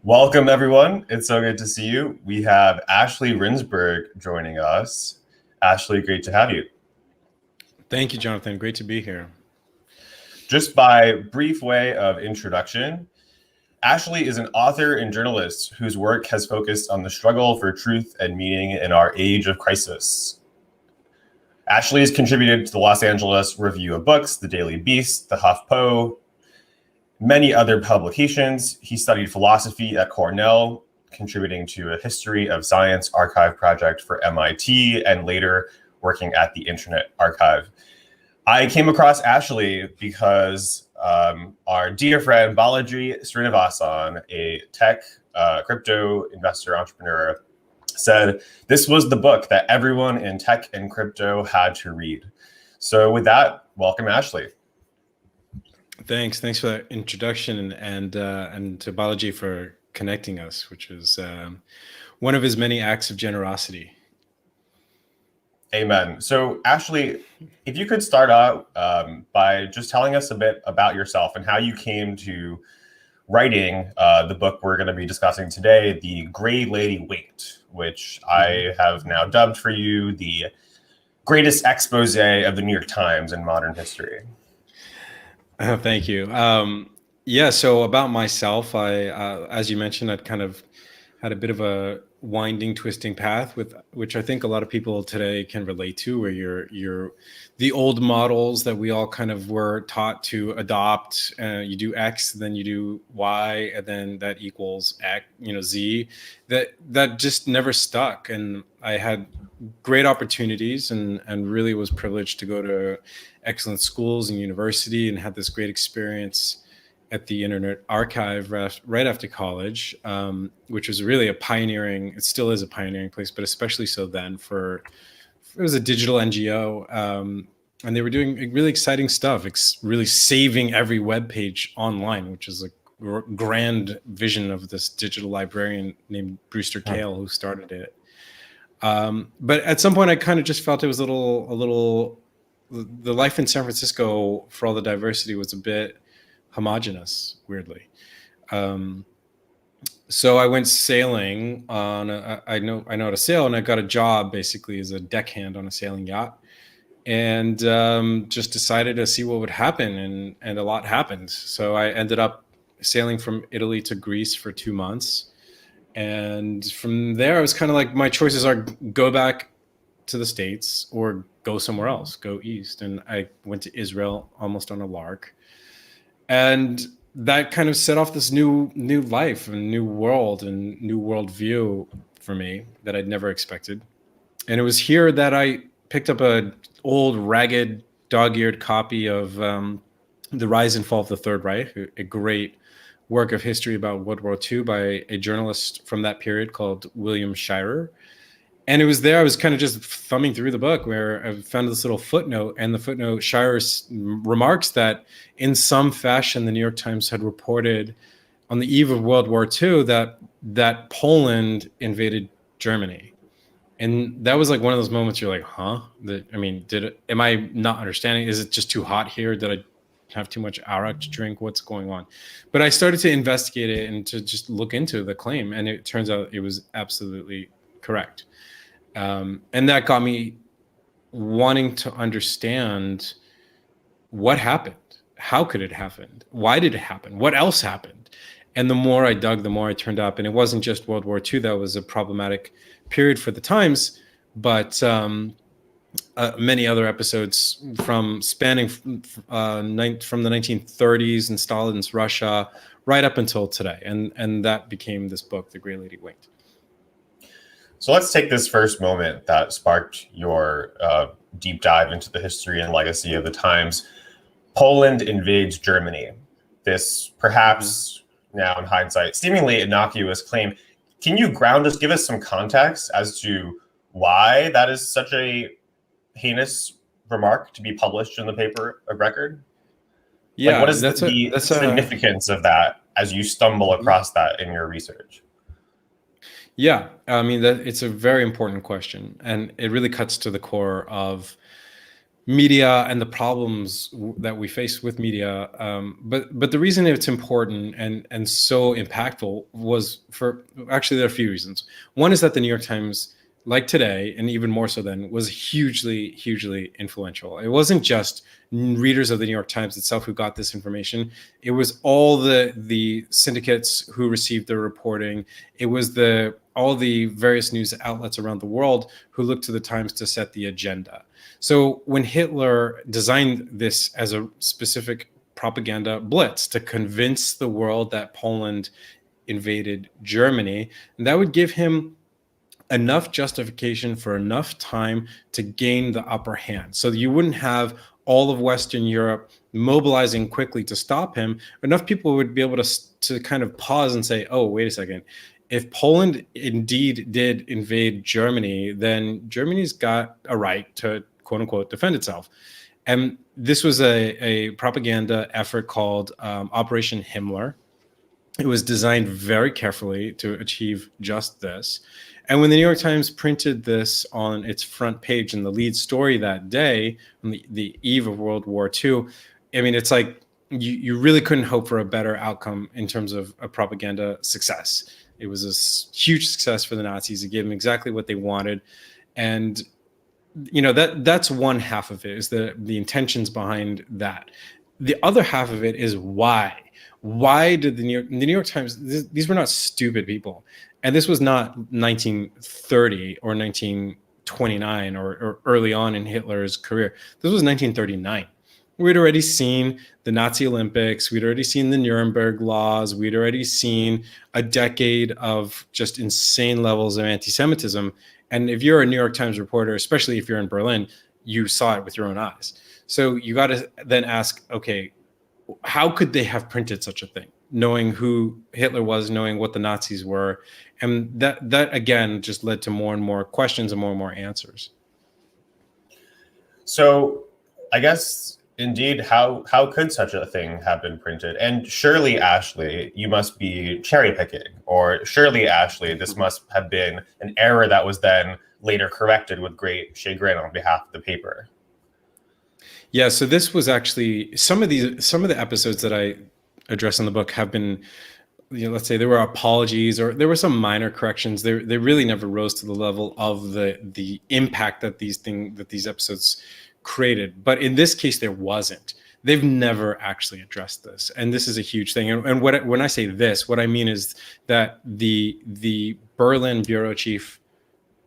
Welcome, everyone. It's so good to see you. We have Ashley Rindsberg joining us. Ashley, great to have you. Thank you, Jonathan. Great to be here. Just by brief way of introduction, Ashley is an author and journalist whose work has focused on the struggle for truth and meaning in our age of crisis. Ashley has contributed to the Los Angeles Review of Books, the Daily Beast, the HuffPo, many other publications. He studied philosophy at Cornell, contributing to a history of science archive project for MIT, and later working at the Internet Archive. I came across Ashley because our dear friend Balaji Srinivasan, a tech crypto investor entrepreneur, said this was the book that everyone in tech and crypto had to read. So with that, welcome, Ashley. Thanks for that introduction, and to Balaji for connecting us, which was one of his many acts of generosity. Amen. So Ashley, if you could start out by just telling us a bit about yourself and how you came to writing the book we're going to be discussing today, The Gray Lady Winked, which I have now dubbed for you the greatest expose of the New York Times in modern history. Thank you. Yeah, so about myself, I, as you mentioned, I'd kind of had a bit of a winding, twisting path, with which I think a lot of people today can relate to, where you're the old models that we all kind of were taught to adopt. You do X, then you do Y, and then that equals X, Z. That just never stuck, and I had great opportunities and really was privileged to go to excellent schools and university, and had this great experience at the Internet Archive right after college, which was really it still is a pioneering place, but especially so then it was a digital NGO, and they were doing really exciting stuff, really saving every web page online, which is a grand vision of this digital librarian named Brewster Kahle who started it. But at some point I kind of just felt it was the life in San Francisco, for all the diversity, was a bit homogenous, weirdly. So I went sailing on I know how to sail, and I got a job basically as a deckhand on a sailing yacht, and just decided to see what would happen, and a lot happened. So I ended up sailing from Italy to Greece for 2 months, and from there I was kind of like, my choices are go back to the States or go somewhere else, go east. And I went to Israel almost on a lark. And that kind of set off this new life and new world and new worldview for me that I'd never expected. And it was here that I picked up an old, ragged, dog-eared copy of The Rise and Fall of the Third Reich, a great work of history about World War II by a journalist from that period called William Shirer. And it was there, I was kind of just thumbing through the book, where I found this little footnote, and the footnote, Shirer remarks that in some fashion, the New York Times had reported on the eve of World War II that Poland invaded Germany. And that was like one of those moments you're like, huh? Am I not understanding? Is it just too hot here? Did I have too much arak to drink? What's going on? But I started to investigate it and to just look into the claim, and it turns out it was absolutely correct. And that got me wanting to understand what happened. How could it happen? Why did it happen? What else happened? And the more I dug, the more I turned up. And it wasn't just World War II that was a problematic period for the Times, but many other episodes spanning from the 1930s and Stalin's Russia right up until today. And that became this book, The Gray Lady Winked. So let's take this first moment that sparked your deep dive into the history and legacy of the Times. Poland invades Germany. This perhaps, now in hindsight, seemingly innocuous claim. Can you ground us, give us some context as to why that is such a heinous remark to be published in the paper of record? Yeah, like, what is the significance of that as you stumble across that in your research? Yeah, I mean, it's a very important question, and it really cuts to the core of media and the problems that we face with media. But the reason it's important and so impactful was for actually there are a few reasons. One is that the New York Times, like today, and even more so then, was hugely influential. It wasn't just readers of the New York Times itself who got this information. It was all the syndicates who received the reporting. It was all the various news outlets around the world who looked to the Times to set the agenda. So when Hitler designed this as a specific propaganda blitz to convince the world that Poland invaded Germany, that would give him enough justification for enough time to gain the upper hand. So you wouldn't have all of Western Europe mobilizing quickly to stop him. Enough people would be able to kind of pause and say, oh, wait a second. If Poland indeed did invade Germany, then Germany's got a right to, quote unquote, defend itself. And this was a propaganda effort called Operation Himmler. It was designed very carefully to achieve just this. And when the New York Times printed this on its front page in the lead story that day, on the eve of World War II, I mean, it's like you really couldn't hope for a better outcome in terms of a propaganda success. It was a huge success for the Nazis. It gave them exactly what they wanted. And that's one half of it, is the intentions behind that. The other half of it is why. Why did the New York Times, these were not stupid people. And this was not 1930 or 1929 or early on in Hitler's career. This was 1939. We'd already seen the Nazi Olympics. We'd already seen the Nuremberg laws. We'd already seen a decade of just insane levels of anti-Semitism. And if you're a New York Times reporter, especially if you're in Berlin, you saw it with your own eyes. So you got to then ask, okay, how could they have printed such a thing, knowing who Hitler was, knowing what the Nazis were? And that again just led to more and more questions and more answers. So I guess indeed, how could such a thing have been printed? And surely, Ashley, you must be cherry picking, or surely, Ashley, this must have been an error that was then later corrected with great chagrin on behalf of the paper. Yeah, so this was actually some of the episodes that I address in the book have been, let's say there were apologies or there were some minor corrections. They really never rose to the level of the impact that these episodes created. But in this case, there wasn't. They've never actually addressed this, and this is a huge thing. And when I say this, what I mean is that the Berlin bureau chief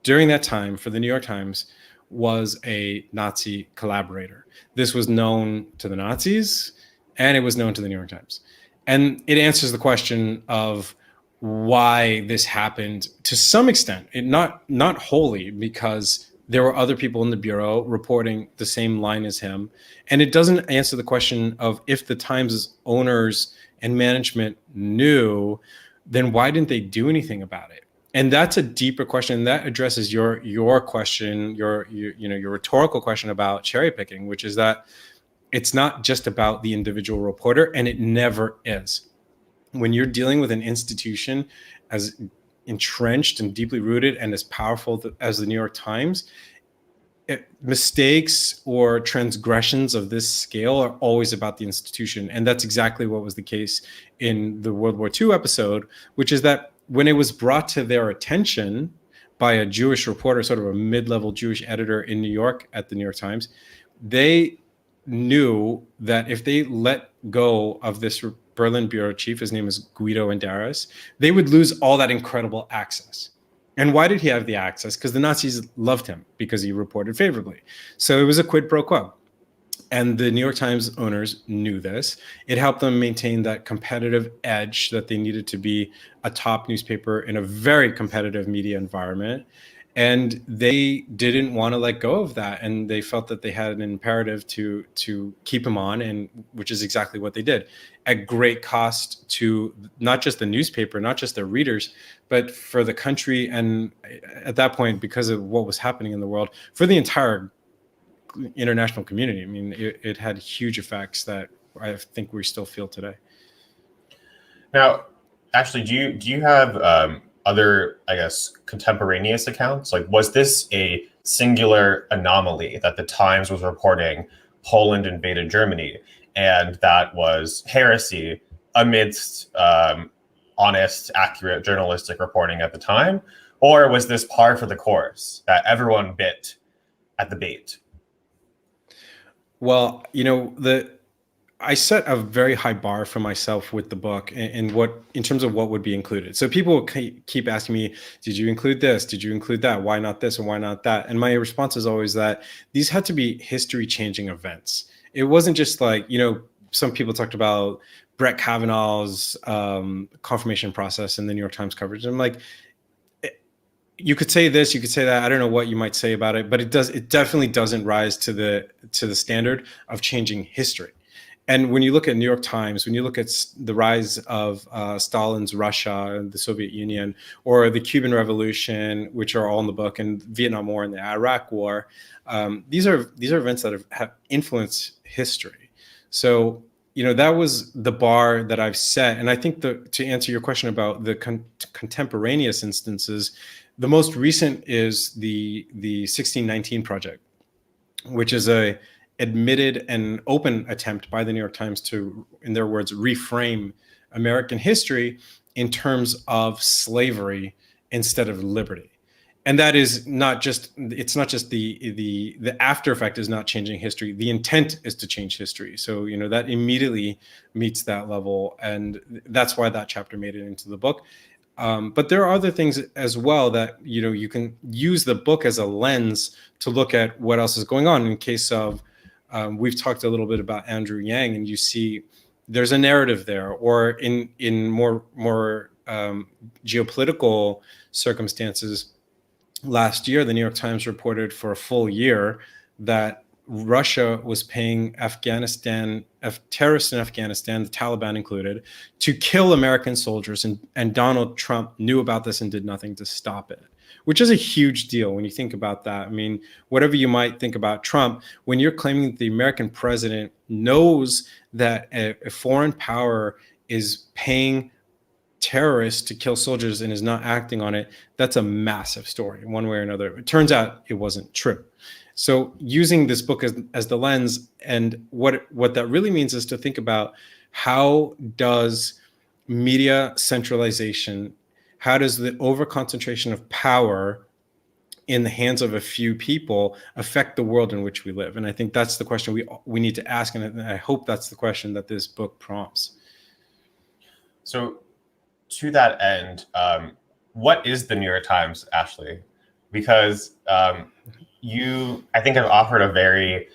during that time for the New York Times was a Nazi collaborator. This was known to the Nazis, and it was known to the New York Times. And it answers the question of why this happened to some extent, not wholly, because there were other people in the bureau reporting the same line as him. And it doesn't answer the question of if the Times owners and management knew, then why didn't they do anything about it? And that's a deeper question that addresses your question, your rhetorical question about cherry picking, which is that it's not just about the individual reporter, and it never is. When you're dealing with an institution as entrenched and deeply rooted and as powerful as the New York Times, mistakes or transgressions of this scale are always about the institution. And that's exactly what was the case in the World War II episode, which is that when it was brought to their attention by a Jewish reporter, sort of a mid-level Jewish editor in New York at the New York Times, they knew that if they let go of this Berlin bureau chief, his name is Guido Endaris, they would lose all that incredible access. And why did he have the access? Because the Nazis loved him because he reported favorably. So it was a quid pro quo. And the New York Times owners knew this. It helped them maintain that competitive edge that they needed to be a top newspaper in a very competitive media environment. And they didn't want to let go of that. And they felt that they had an imperative to keep him on, and which is exactly what they did, at great cost to not just the newspaper, not just their readers, but for the country. And at that point, because of what was happening in the world, for the entire international community. I mean, it had huge effects that I think we still feel today. Now, actually, do you have other, I guess, contemporaneous accounts? Like, was this a singular anomaly that the Times was reporting Poland invaded Germany, and that was heresy amidst honest, accurate journalistic reporting at the time? Or was this par for the course that everyone bit at the bait? Well, I set a very high bar for myself with the book, and what in terms of what would be included. So people will keep asking me, "Did you include this? Did you include that? Why not this and why not that?" And my response is always that these had to be history-changing events. It wasn't just like some people talked about Brett Kavanaugh's confirmation process in the New York Times coverage. I'm like, you could say this, you could say that. I don't know what you might say about it, but it definitely doesn't rise to the standard of changing history. And when you look at New York Times, when you look at the rise of Stalin's Russia and the Soviet Union, or the Cuban Revolution, which are all in the book, and Vietnam War and the Iraq War, these are events that have influenced history. So that was the bar that I've set. And I think to answer your question about the contemporaneous instances, the most recent is the 1619 Project, which is a admitted and open attempt by the New York Times to, in their words, reframe American history in terms of slavery instead of liberty. And that is it's not just the after effect is not changing history. The intent is to change history. So, that immediately meets that level. And that's why that chapter made it into the book. But there are other things as well that, you can use the book as a lens to look at what else is going on. In case of, we've talked a little bit about Andrew Yang, and you see there's a narrative there, or in more geopolitical circumstances. Last year, the New York Times reported for a full year that Russia was paying terrorists in Afghanistan, the Taliban included, to kill American soldiers. And Donald Trump knew about this and did nothing to stop it, which is a huge deal when you think about that. I mean, whatever you might think about Trump, when you're claiming that the American president knows that a foreign power is paying terrorists to kill soldiers and is not acting on it, that's a massive story one way or another. It turns out it wasn't true. So using this book as the lens, and what that really means is to think about, how does media centralization, how does the overconcentration of power in the hands of a few people affect the world in which we live? And I think that's the question we need to ask, and I hope that's the question that this book prompts. So to that end, what is the New York Times, Ashley? Because you, I think, have offered a very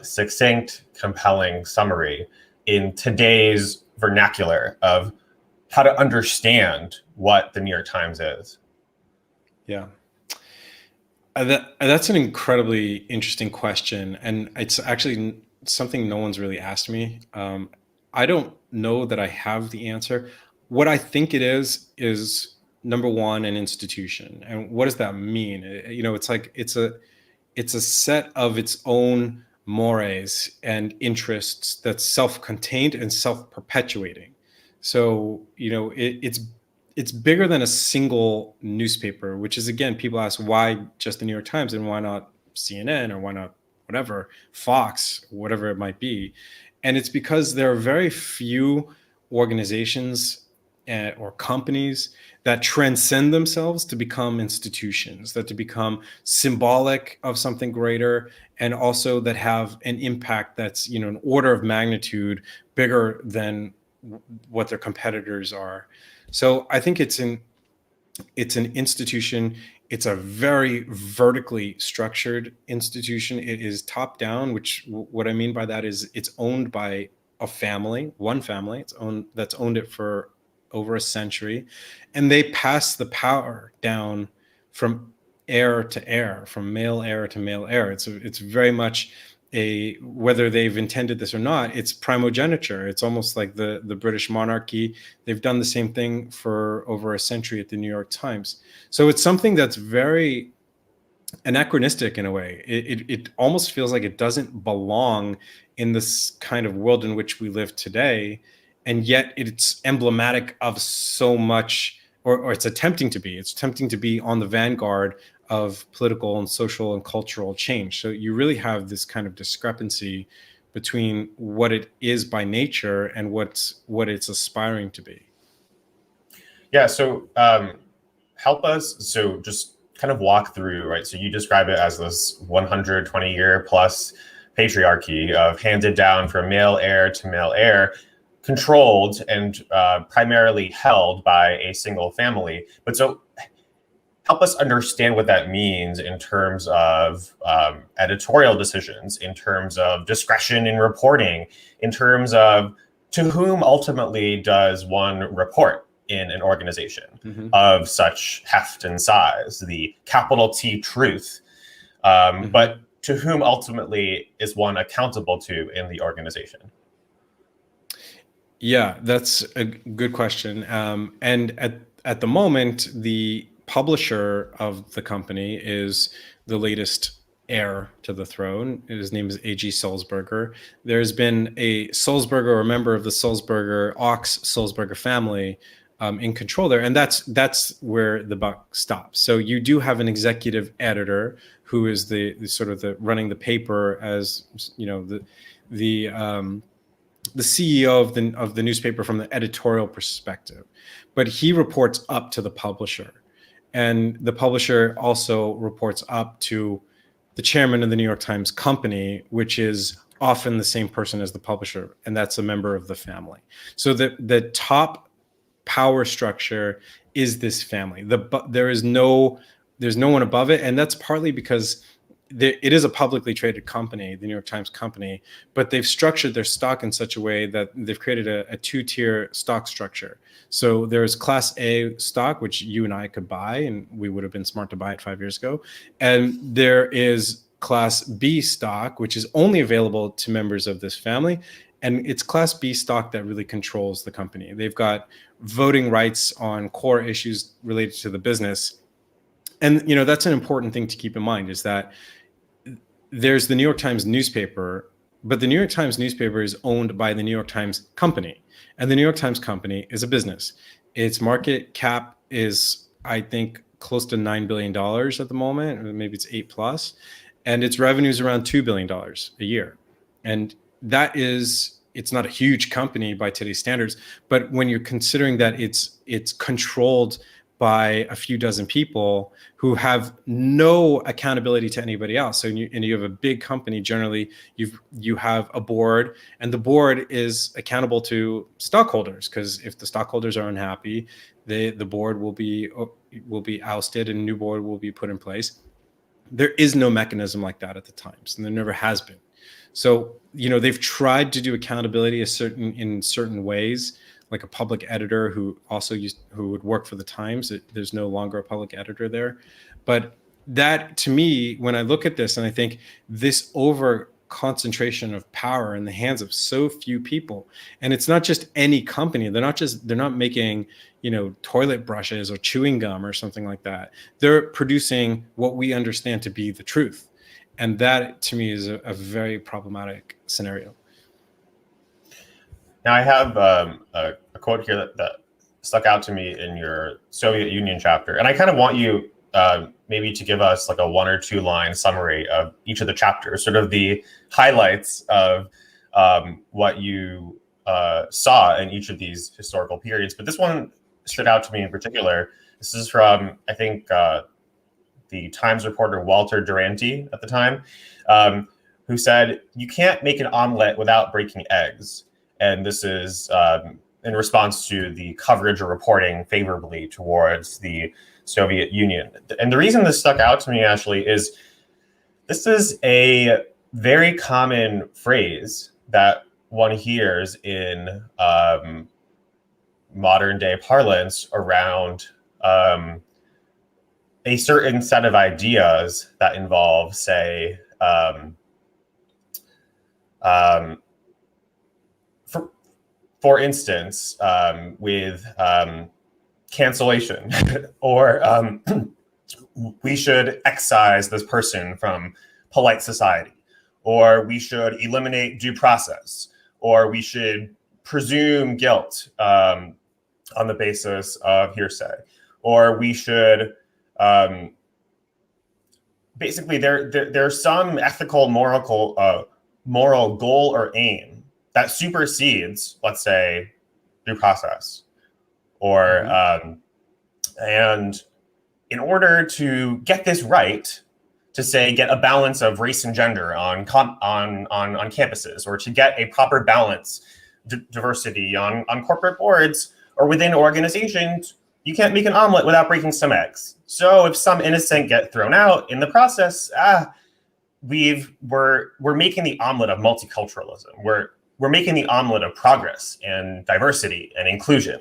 succinct, compelling summary in today's vernacular of how to understand what the New York Times is. Yeah. That's an incredibly interesting question. And it's actually something no one's really asked me. I don't know that I have the answer. What I think it is number one, an institution. And what does that mean? It's like it's a set of its own mores and interests that's self-contained and self-perpetuating. So, it's bigger than a single newspaper, which is, again, people ask, why just the New York Times and why not CNN, or why not whatever, Fox, whatever it might be. And it's because there are very few organizations or companies that transcend themselves to become institutions, that to become symbolic of something greater, and also that have an impact that's, an order of magnitude bigger than what their competitors are. So I think it's an institution. It's a very vertically structured institution. It is top down, which what I mean by that is it's owned by one family. That's owned it for over a century, and they pass the power down from heir to heir, from male heir to male heir. It's very much whether they've intended this or not, it's primogeniture. It's almost like the British monarchy. They've done the same thing for over a century at the New York Times. So it's something that's very anachronistic in a way. It almost feels like it doesn't belong in this kind of world in which we live today. And yet it's emblematic of so much, or it's attempting to be. It's attempting to be on the vanguard of political and social and cultural change. So you really have this kind of discrepancy between what it is by nature and what it's aspiring to be. Yeah. So help us. So just kind of walk through, right? So you describe it as this 120-year plus patriarchy of handed down from male heir to male heir, controlled and primarily held by a single family. But so help us understand what that means in terms of editorial decisions, in terms of discretion in reporting, in terms of to whom ultimately does one report in an organization of such heft and size, the capital T truth. But to whom ultimately is one accountable to in the organization? Yeah, that's a good question. And at the moment, the publisher of the company is the latest heir to the throne. His name is A.G. Sulzberger. There's been a Sulzberger, or a member of the Sulzberger family, in control there, and that's where the buck stops. So you do have an executive editor who is the sort of the running the paper, as you know, the CEO of the newspaper from the editorial perspective, but he reports up to the publisher, and the publisher also reports up to the chairman of the New York Times Company, which is often the same person as the publisher, and that's a member of the family. So the top power structure is this family. There's no one above it, and that's partly because it is a publicly traded company, the New York Times Company, but they've structured their stock in such a way that they've created a two-tier stock structure. So there's Class A stock, which you and I could buy, and we would have been smart to buy it 5 years ago. And there is Class B stock, which is only available to members of this family. And it's Class B stock that really controls the company. They've got voting rights on core issues related to the business. And, you know, that's an important thing to keep in mind, is that there's the New York Times newspaper, but the New York Times newspaper is owned by the New York Times Company. And the New York Times Company is a business. Its market cap is, I think, close to $9 billion at the moment, or maybe it's 8 plus. And its revenue is around $2 billion a year. And that is, it's not a huge company by today's standards, but when you're considering that it's controlled by a few dozen people who have no accountability to anybody else. So you have a big company, generally you have a board, and the board is accountable to stockholders, because if the stockholders are unhappy, the board will be ousted and a new board will be put in place. There is no mechanism like that at the Times, and there never has been. So, you know, they've tried to do accountability in certain ways, like a public editor who would work for the Times. There's no longer a public editor there. But that, to me, when I look at this and I think this over concentration of power in the hands of so few people, and it's not just any company. They're not making, you know, toilet brushes or chewing gum or something like that. They're producing what we understand to be the truth. And that, to me, is a very problematic scenario. Now, I have a quote here that stuck out to me in your Soviet Union chapter. And I kind of want you maybe to give us like a 1 or 2 line summary of each of the chapters, sort of the highlights of what you saw in each of these historical periods. But this one stood out to me in particular. This is from, I think, the Times reporter Walter Duranty at the time, who said, "You can't make an omelet without breaking eggs." And this is in response to the coverage or reporting favorably towards the Soviet Union. And the reason this stuck out to me, actually, is this is a very common phrase that one hears in modern day parlance around a certain set of ideas that involve, say, for instance, with cancellation, or we should excise this person from polite society, or we should eliminate due process, or we should presume guilt on the basis of hearsay, or we should basically there's some ethical, moral goal or aim that supersedes, let's say, due process, or and in order to get this right, to say get a balance of race and gender on campuses, or to get a proper balance, diversity on corporate boards or within organizations, you can't make an omelet without breaking some eggs. So if some innocent get thrown out in the process, we're making the omelet of multiculturalism. We're making the omelet of progress and diversity and inclusion.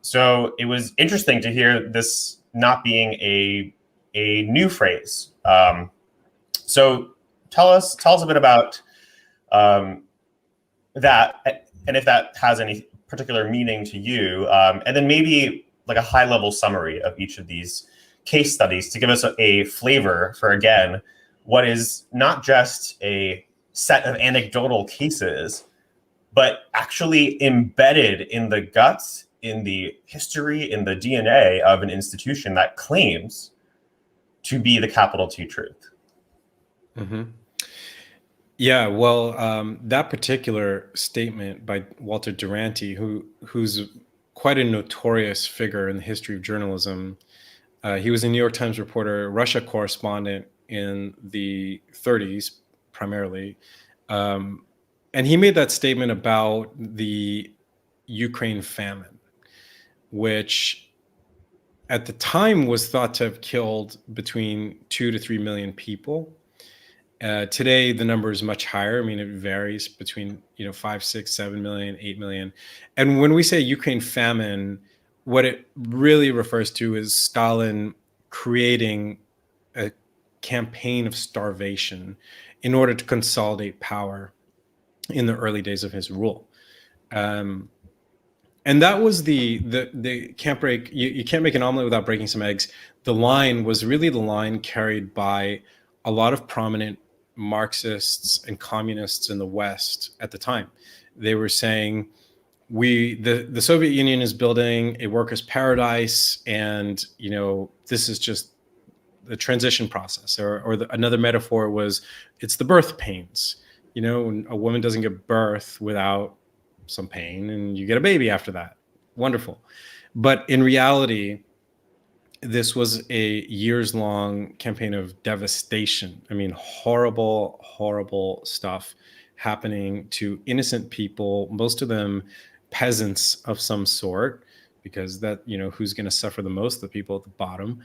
So it was interesting to hear this not being a new phrase. So tell us a bit about that, and if that has any particular meaning to you, and then maybe like a high-level summary of each of these case studies to give us a flavor for, again, what is not just a set of anecdotal cases, but actually embedded in the guts, in the history, in the DNA of an institution that claims to be the capital T truth. Mm-hmm. Yeah, well, that particular statement by Walter Duranty, who's quite a notorious figure in the history of journalism. He was a New York Times reporter, Russia correspondent in the 30s, primarily. And he made that statement about the Ukraine famine, which at the time was thought to have killed between 2 to 3 million people. Today, the number is much higher. I mean, it varies between 5, 6, 7 million, 8 million. And when we say Ukraine famine, what it really refers to is Stalin creating a campaign of starvation in order to consolidate power in the early days of his rule. And that was the can't break, you can't make an omelet without breaking some eggs. The line was really the line carried by a lot of prominent Marxists and communists in the West at the time. They were saying, the Soviet Union is building a workers' paradise, and this is just the transition process. Or another metaphor was, it's the birth pains. A woman doesn't give birth without some pain, and you get a baby after that. Wonderful. But in reality, this was a years-long campaign of devastation. I mean, horrible, horrible stuff happening to innocent people, most of them peasants of some sort, because that, who's going to suffer the most? The people at the bottom.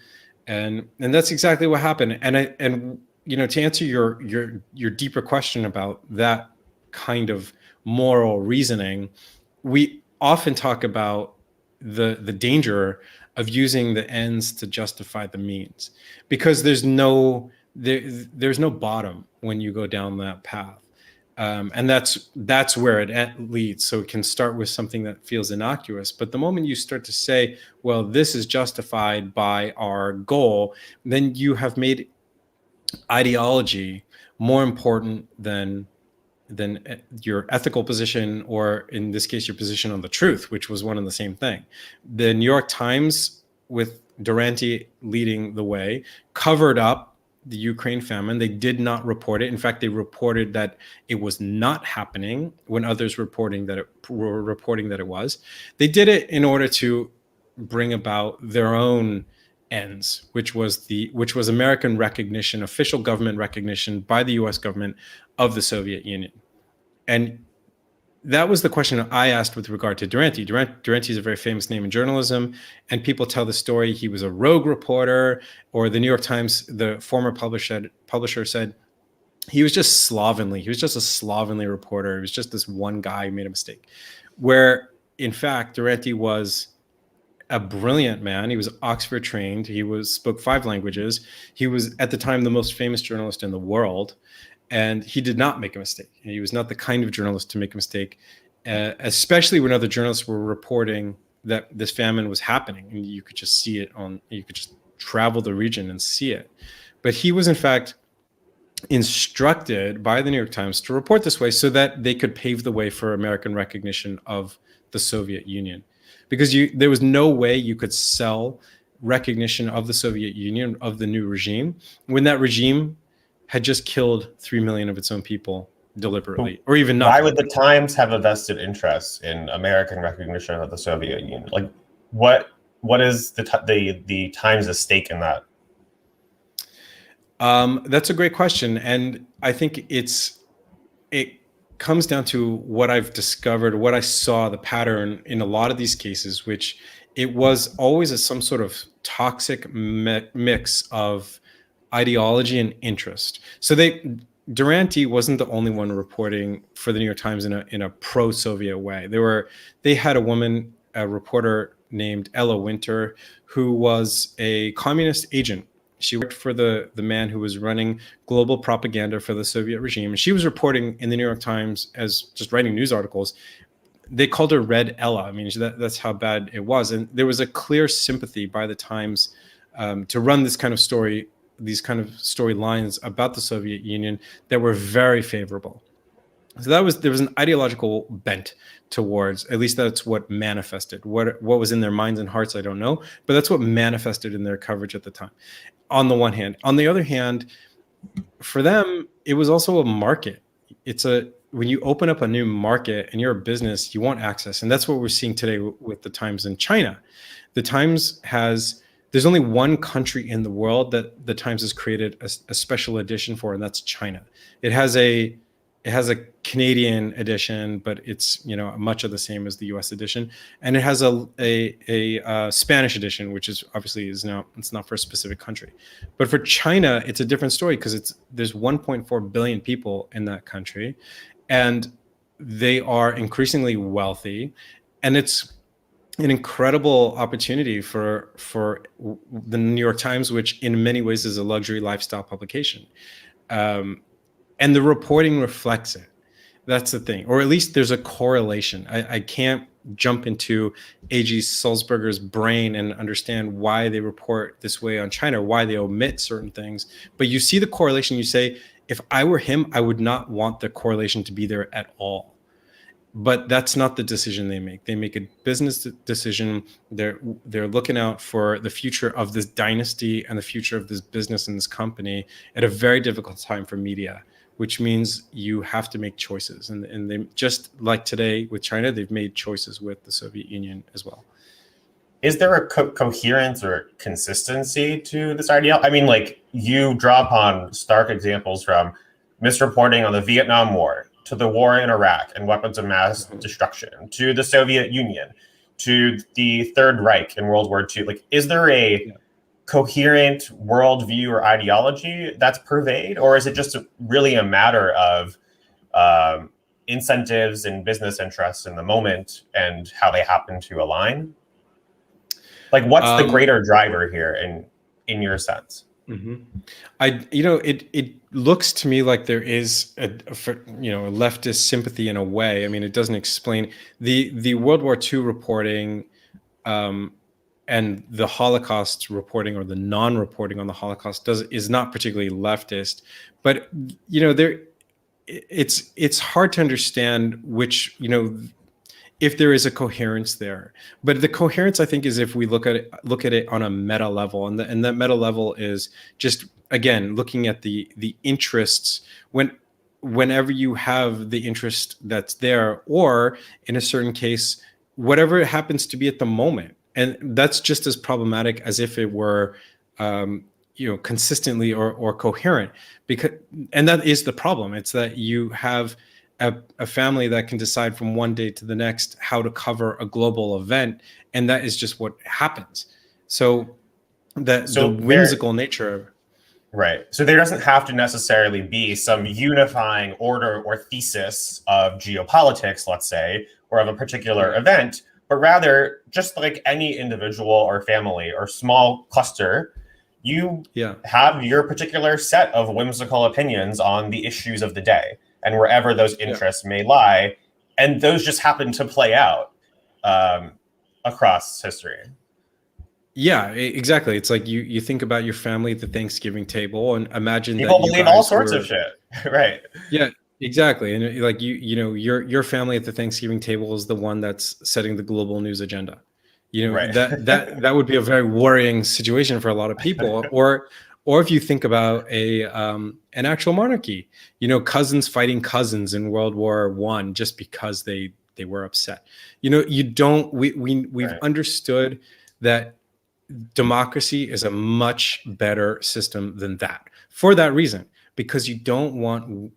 And that's exactly what happened. And to answer your deeper question about that kind of moral reasoning, we often talk about the danger of using the ends to justify the means, because there's no bottom when you go down that path, and that's where it leads. So it can start with something that feels innocuous, but the moment you start to say, well, this is justified by our goal, then you have made ideology more important than your ethical position, or in this case, your position on the truth, which was one and the same thing. The New York Times, with Duranty leading the way, covered up the Ukraine famine. They did not report it. In fact, they reported that it was not happening when others were reporting that it was. They did it in order to bring about their own ends, which was American recognition, official government recognition by the US government of the Soviet Union. And that was the question I asked with regard to Duranty. Duranty is a very famous name in journalism, and people tell the story he was a rogue reporter, or the New York Times, the former publisher said he was just slovenly. He was just a slovenly reporter. It was just this one guy who made a mistake. Where, in fact, Duranty was a brilliant man. He was Oxford trained. He spoke 5 languages. He was, at the time, the most famous journalist in the world. And he did not make a mistake. He was not the kind of journalist to make a mistake, especially when other journalists were reporting that this famine was happening. And you could just see it you could just travel the region and see it. But he was, in fact, instructed by the New York Times to report this way so that they could pave the way for American recognition of the Soviet Union. Because there was no way you could sell recognition of the Soviet Union, of the new regime, when that regime had just killed 3 million of its own people deliberately, or even not. Why would the Times have a vested interest in American recognition of the Soviet Union? Like, what is the Times' stake in that? That's a great question, and I think it comes down to what I've discovered, what I saw the pattern in a lot of these cases, which it was always some sort of toxic mix of ideology and interest. So Durante wasn't the only one reporting for the New York Times in a pro-Soviet way. They had a reporter named Ella Winter, who was a communist agent. She worked for the man who was running global propaganda for the Soviet regime. And she was reporting in the New York Times as just writing news articles. They called her Red Ella. I mean, that's how bad it was. And there was a clear sympathy by the Times to run this kind of story, these kind of storylines about the Soviet Union that were very favorable. So there was an ideological bent towards, at least that's what manifested. What was in their minds and hearts, I don't know, but that's what manifested in their coverage at the time. On the one hand, on the other hand, for them, it was also a market. When you open up a new market and you're a business, you want access, and that's what we're seeing today with the Times in China. The Times there's only one country in the world that the Times has created a special edition for, and that's China. It has a Canadian edition, but it's much of the same as the U.S. edition, and it has a Spanish edition, which is obviously it's not for a specific country. But for China, it's a different story because there's 1.4 billion people in that country, and they are increasingly wealthy, and it's an incredible opportunity for the New York Times, which in many ways is a luxury lifestyle publication. And the reporting reflects it. That's the thing, or at least there's a correlation. I can't jump into A.G. Sulzberger's brain and understand why they report this way on China, why they omit certain things. But you see the correlation. You say, if I were him, I would not want the correlation to be there at all. But that's not the decision they make. They make a business decision. They're looking out for the future of this dynasty and the future of this business and this company at a very difficult time for media, which means you have to make choices. And they, just like today with China, they've made choices with the Soviet Union as well. Is there a coherence or consistency to this ideal? I mean, like, you draw upon stark examples from misreporting on the Vietnam War, to the war in Iraq and weapons of mass destruction, to the Soviet Union, to the Third Reich in World War II. Like, is there a coherent worldview or ideology that's pervade, or is it just really a matter of incentives and business interests in the moment and how they happen to align? Like, what's the greater driver here in your sense? Mm-hmm. It looks to me like there is a leftist sympathy in a way. I mean, it doesn't explain the World War II reporting and the Holocaust reporting, or the non-reporting on the Holocaust is not particularly leftist. But it's hard to understand which if there is a coherence there. But the coherence, I think, is if we look at it on a meta level, and that meta level is just, again, looking at the interests whenever you have the interest that's there, or in a certain case, whatever it happens to be at the moment. And that's just as problematic as if it were consistently or coherent, and that is the problem. It's that you have a family that can decide from one day to the next how to cover a global event, and that is just what happens. So the whimsical nature. Right. So there doesn't have to necessarily be some unifying order or thesis of geopolitics, let's say, or of a particular event, but rather, just like any individual or family or small cluster, you have your particular set of whimsical opinions on the issues of the day and wherever those interests may lie. And those just happen to play out across history. Yeah, exactly. It's like you think about your family at the Thanksgiving table and imagine people that you believe guys all sorts of shit. Right. Yeah, exactly. And like your family at the Thanksgiving table is the one that's setting the global news agenda. Right. That would be a very worrying situation for a lot of people. Or if you think about an actual monarchy, cousins fighting cousins in World War I just because they were upset. You don't. We've Right. understood that democracy is a much better system than that, for that reason, because you don't want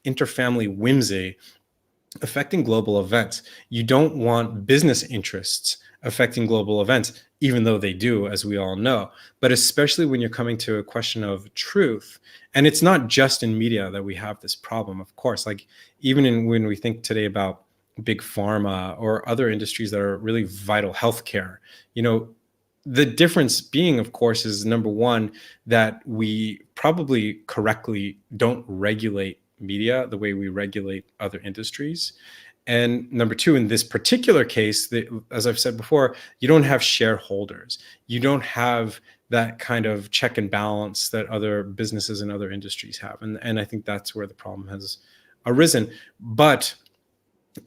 interfamily whimsy affecting global events. You don't want business interests affecting global events, even though they do, as we all know. But especially when you're coming to a question of truth, and it's not just in media that we have this problem, of course. Like even when we think today about big pharma or other industries that are really vital, healthcare, the difference being, of course, is number one, that we probably correctly don't regulate media the way we regulate other industries. And number two, in this particular case, as I've said before, you don't have shareholders. You don't have that kind of check and balance that other businesses and other industries have. And I think that's where the problem has arisen. But,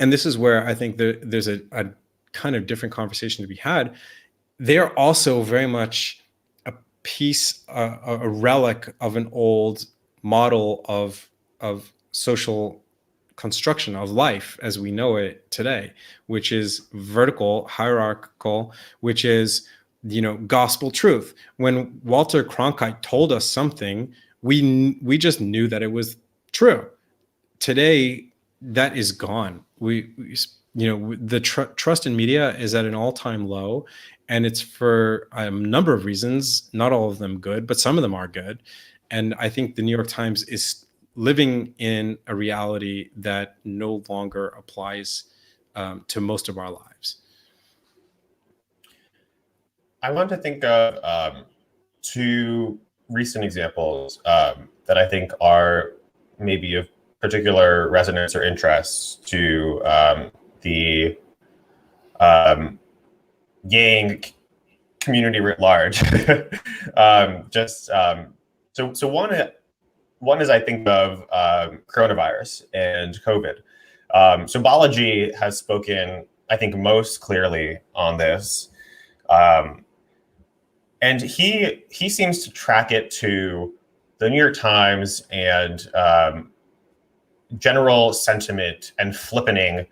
and this is where I think there's a kind of different conversation to be had. They're also very much a piece, a relic of an old model of social construction of life as we know it today, which is vertical, hierarchical, which is, gospel truth. When Walter Cronkite told us something, we just knew that it was true. Today, that is gone. The trust in media is at an all-time low, and it's for a number of reasons, not all of them good, but some of them are good. And I think the New York Times is living in a reality that no longer applies to most of our lives. I want to think of two recent examples that I think are maybe of particular resonance or interest to the Yang community writ large. So one is I think of coronavirus and COVID. So Balaji has spoken, I think, most clearly on this. And he seems to track it to the New York Times and general sentiment and flippening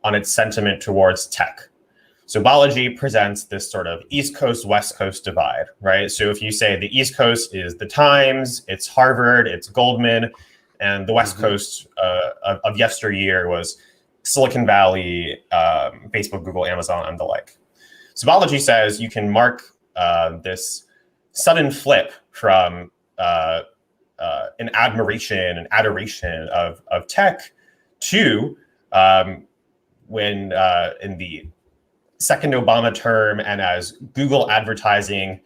on its sentiment towards tech. So Balaji presents this sort of East Coast, West Coast divide, right? So if you say the East Coast is the Times, it's Harvard, it's Goldman, and the West Coast of yesteryear was Silicon Valley, Facebook, Google, Amazon, and the like. So Balaji says you can mark this sudden flip from an admiration and adoration of tech to when in the second Obama term, and as Google advertising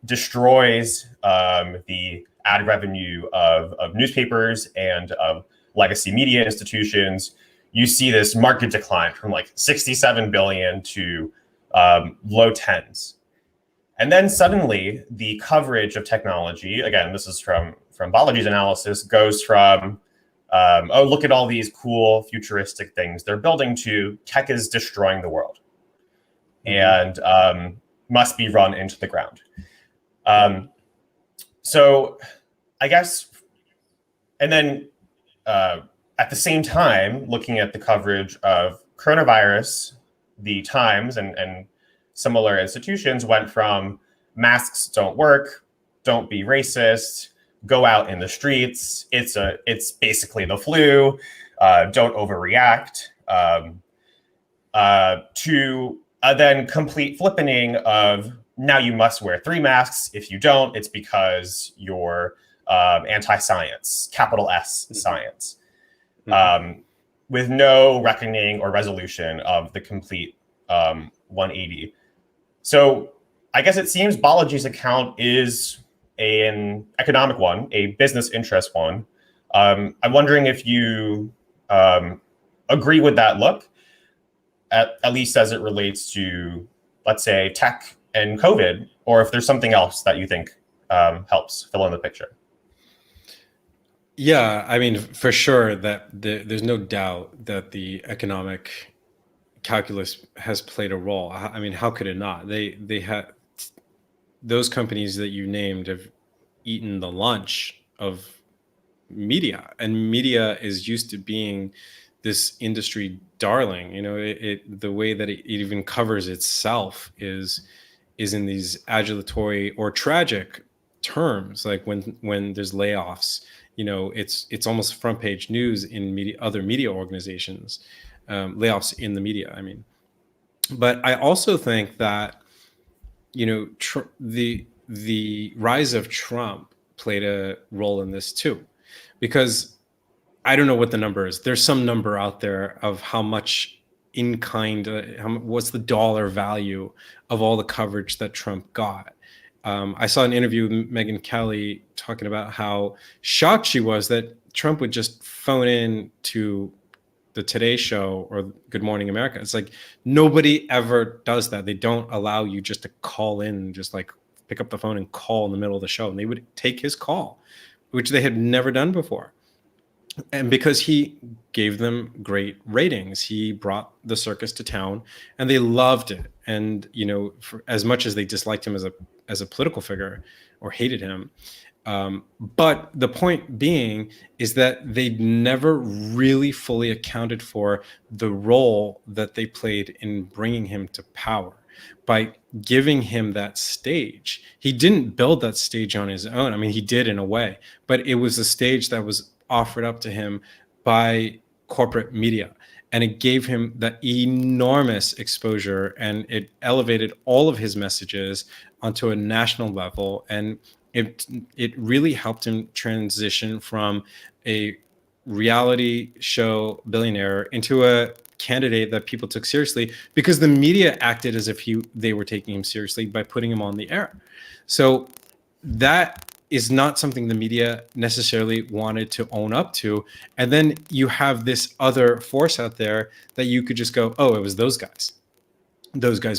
destroys the ad revenue of newspapers and of legacy media institutions, you see this market decline from like 67 billion to low tens. And then suddenly the coverage of technology, again, this is from Balaji's analysis, goes from, oh, look at all these cool futuristic things they're building, to tech is destroying the world and must be run into the ground. So I guess, and then at the same time, looking at the coverage of coronavirus, the Times and similar institutions went from masks don't work, don't be racist, go out in the streets, it's basically the flu, don't overreact, to then complete flippening of now you must wear 3 masks. If you don't, it's because you're anti-science, capital S science, with no reckoning or resolution of the complete 180. So I guess it seems Balaji's account is an economic one, a business interest one. I'm wondering if you agree with that look, at least as it relates to, let's say, tech and COVID, or if there's something else that you think helps fill in the picture. Yeah, I mean, for sure that there's no doubt that the economic calculus has played a role. I mean, how could it not? They had those companies that you named have eaten the lunch of media, and media is used to being this industry darling. You know, the way that it even covers itself is in these adulatory or tragic terms, like when there's layoffs. You know, it's almost front page news in other media organizations, layoffs in the media, I mean. But I also think that, you know, the rise of Trump played a role in this too, because I don't know what the number is. There's some number out there of how much in kind, what's the dollar value of all the coverage that Trump got. I saw an interview with Megyn Kelly talking about how shocked she was that Trump would just phone in to the Today Show or Good Morning America. It's like nobody ever does that. They don't allow you just to call in, just like pick up the phone and call in the middle of the show. And they would take his call, which they had never done before. And because he gave them great ratings, he brought the circus to town and they loved it. And, you know, for as much as they disliked him as a political figure or hated him, but the point being is that they never really fully accounted for the role that they played in bringing him to power. By giving him that stage, he didn't build that stage on his own. I mean, he did in a way, but it was a stage that was offered up to him by corporate media. And it gave him that enormous exposure, and it elevated all of his messages onto a national level. And it really helped him transition from a reality show billionaire into a candidate that people took seriously, because the media acted as if they were taking him seriously by putting him on the air. So that is not something the media necessarily wanted to own up to. And then you have this other force out there that you could just go, oh, it was those guys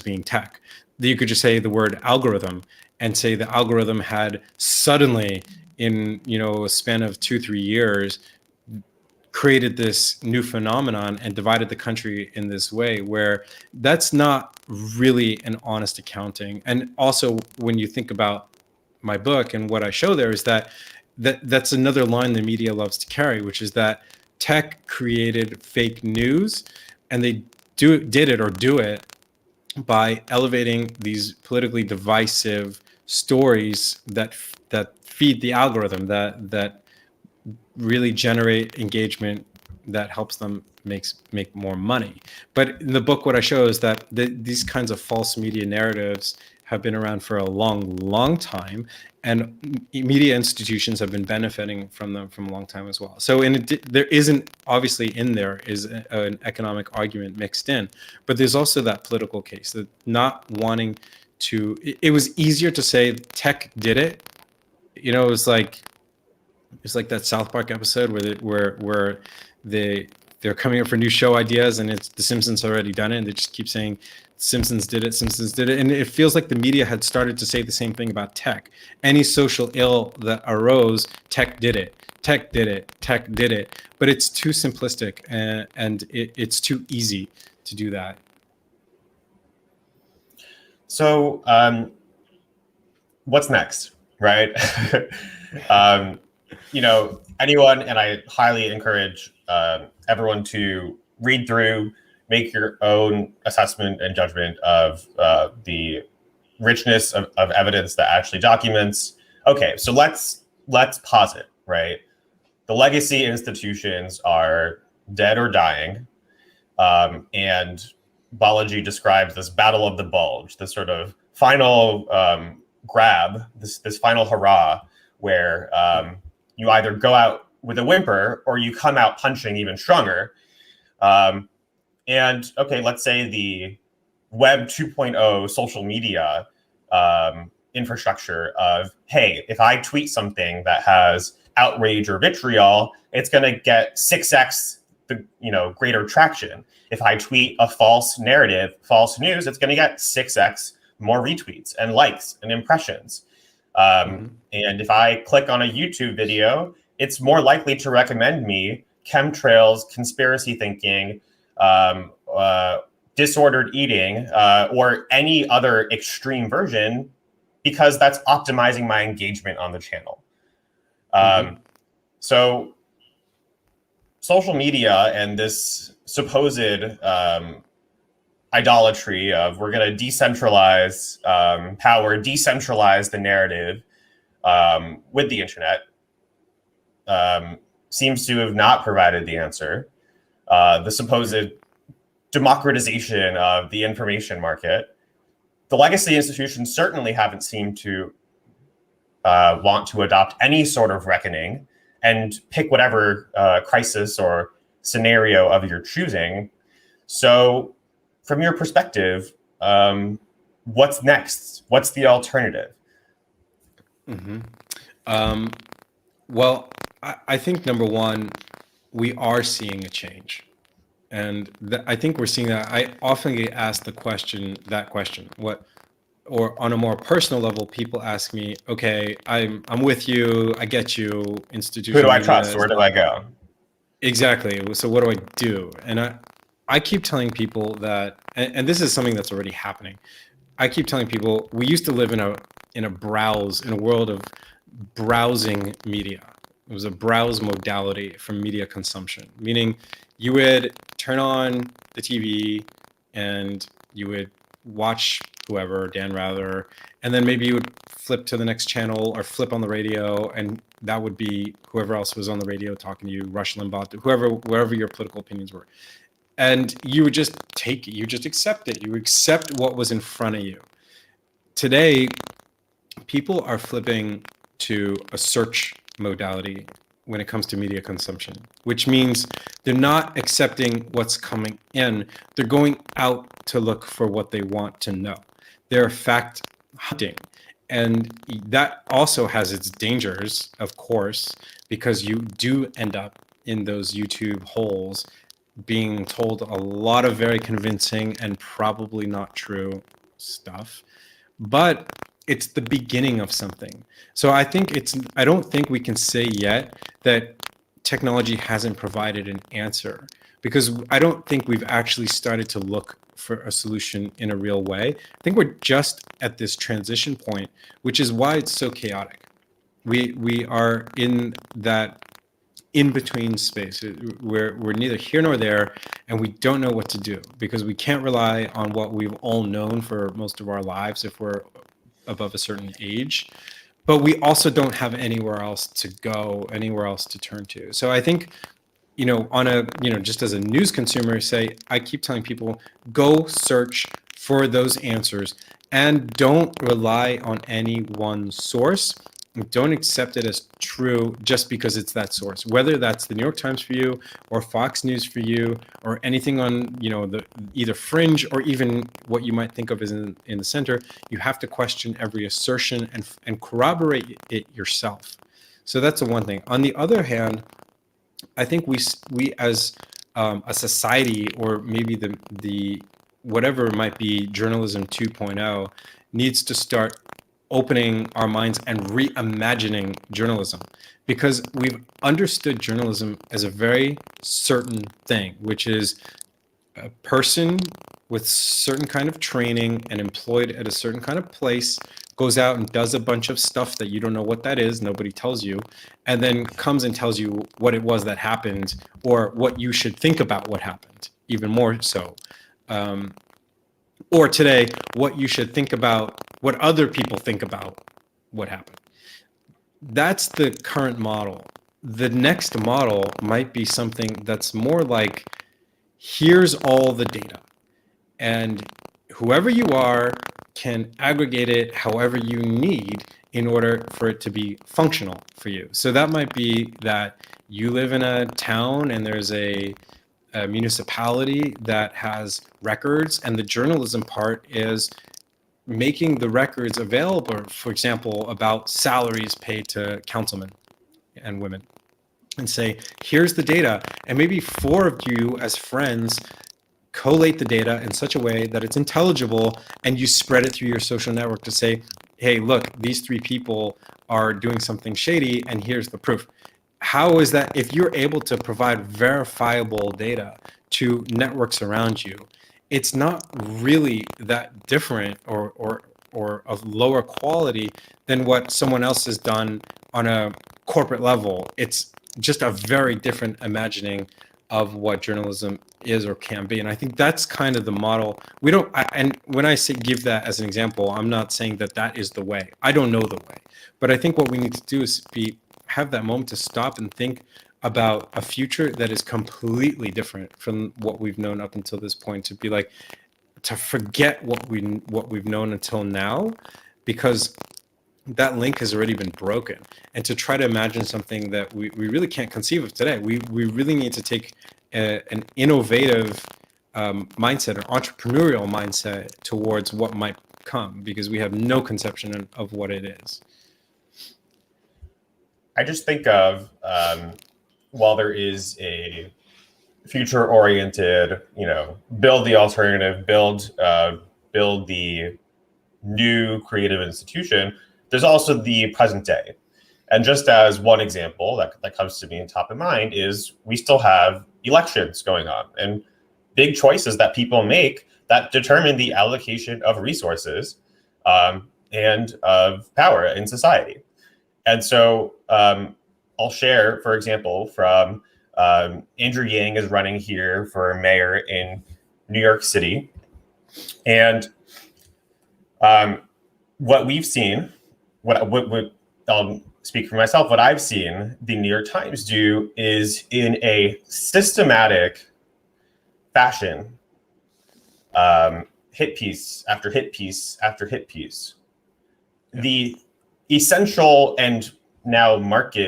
being tech. You could just say the word algorithm and say the algorithm had suddenly, in, you know, a span of 2-3 years, created this new phenomenon and divided the country in this way, where that's not really an honest accounting. And also, when you think about my book and what I show there, is that's another line the media loves to carry, which is that tech created fake news, and they did it by elevating these politically divisive stories that feed the algorithm, that really generate engagement that helps them make more money. But in the book, what I show is that these kinds of false media narratives have been around for a long time, and media institutions have been benefiting from them from a long time as well. So there isn't, obviously in there is an economic argument mixed in, but there's also that political case, that not wanting to, it was easier to say tech did it. You know, it's like that South Park episode where they're coming up for new show ideas, and it's The Simpsons already done it, and they just keep saying Simpsons did it, and it feels like the media had started to say the same thing about tech. Any social ill that arose, tech did it, but it's too simplistic, and it's too easy to do that. So what's next, right? You know, anyone, and I highly encourage everyone to read through, make your own assessment and judgment of the richness of evidence that actually documents. Okay, so let's pause it, right? The legacy institutions are dead or dying, and Balaji describes this battle of the bulge, this sort of final grab, this final hurrah, where you either go out with a whimper or you come out punching even stronger. And okay, let's say the Web 2.0 social media infrastructure of, hey, if I tweet something that has outrage or vitriol, it's going to get 6x the greater traction. If I tweet a false narrative, false news, it's going to get 6x more retweets and likes and impressions. And if I click on a YouTube video, it's more likely to recommend me chemtrails, conspiracy thinking, disordered eating or any other extreme version because that's optimizing my engagement on the channel. So social media and this supposed idolatry of we're going to decentralize power, decentralize the narrative with the internet seems to have not provided the answer. The supposed democratization of the information market, the legacy institutions certainly haven't seemed to want to adopt any sort of reckoning and pick whatever crisis or scenario of your choosing. So from your perspective, what's next? What's the alternative? Well, I think number one, we are seeing a change. And I think we're seeing that. I often get asked that question, or on a more personal level, people ask me, okay, I'm with you, I get you, institutional. Who do I trust? Where do I go? Exactly. So what do I do? And I keep telling people that, and this is something that's already happening. I keep telling people we used to live in a world of browsing media. It was a browse modality for media consumption, meaning you would turn on the TV and you would watch whoever, Dan Rather, and then maybe you would flip to the next channel or flip on the radio, and that would be whoever else was on the radio talking to you, Rush Limbaugh, wherever your political opinions were. And you would just take it, you just accept it. You accept what was in front of you. Today, people are flipping to a search modality when it comes to media consumption, which means they're not accepting what's coming in. They're going out to look for what they want to know. They're fact hunting. And that also has its dangers, of course, because you do end up in those YouTube holes being told a lot of very convincing and probably not true stuff. But it's the beginning of something. So I don't think we can say yet that technology hasn't provided an answer, because I don't think we've actually started to look for a solution in a real way. I think we're just at this transition point, which is why it's so chaotic. We are in that in-between space where we're neither here nor there, and we don't know what to do, because we can't rely on what we've all known for most of our lives if we're above a certain age, but we also don't have anywhere else to go, anywhere else to turn to. So I think, just as a news consumer, I keep telling people, go search for those answers and don't rely on any one source. Don't accept it as true just because it's that source, whether that's the New York Times for you or Fox News for you or anything on, the either fringe or even what you might think of as in the center. You have to question every assertion and corroborate it yourself. So that's the one thing. On the other hand, I think we as a society, or maybe the whatever it might be, journalism 2.0 needs to start opening our minds and reimagining journalism, because we've understood journalism as a very certain thing, which is a person with certain kind of training and employed at a certain kind of place goes out and does a bunch of stuff that you don't know what that is, nobody tells you, and then comes and tells you what it was that happened, or what you should think about what happened, even more so. Or today, what you should think about what other people think about what happened. That's the current model. The next model might be something that's more like, here's all the data, and whoever you are can aggregate it however you need in order for it to be functional for you. So that might be that you live in a town and there's a municipality that has records, and the journalism part is making the records available, for example, about salaries paid to councilmen and women, and say, here's the data, and maybe 4 of you as friends collate the data in such a way that it's intelligible, and you spread it through your social network to say, hey, look, these 3 people are doing something shady, and here's the proof. How is that, if you're able to provide verifiable data to networks around you, it's not really that different or of lower quality than what someone else has done on a corporate level. It's just a very different imagining of what journalism is or can be. And I think that's kind of the model. And when I say give that as an example, I'm not saying that that is the way. I don't know the way. But I think what we need to do is have that moment to stop and think about a future that is completely different from what we've known up until this point, to be like, to forget what we've known until now, because that link has already been broken, and to try to imagine something that we really can't conceive of today. We really need to take an innovative mindset or entrepreneurial mindset towards what might come, because we have no conception of what it is. I just think of while there is a future-oriented, build the alternative, build the new creative institution, there's also the present day. And just as one example that comes to me top of mind is we still have elections going on and big choices that people make that determine the allocation of resources and of power in society. And so I'll share, for example, from Andrew Yang is running here for mayor in New York City. And what we've seen, what I'll speak for myself, what I've seen the New York Times do is, in a systematic fashion, hit piece after hit piece after hit piece, the essential and now marked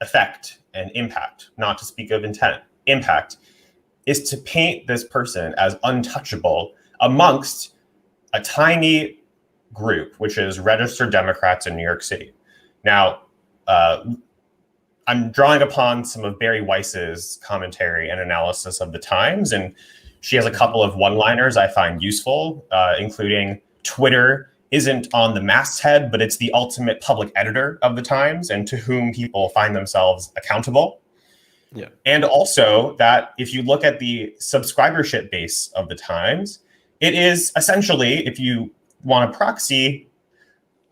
effect and impact, not to speak of intent, impact, is to paint this person as untouchable amongst a tiny group, which is registered Democrats in New York City. Now, I'm drawing upon some of Barry Weiss's commentary and analysis of the Times, and she has a couple of one-liners I find useful, including Twitter isn't on the masthead, but it's the ultimate public editor of the Times and to whom people find themselves accountable. Yeah. And also that if you look at the subscribership base of the Times, it is essentially, if you want a proxy,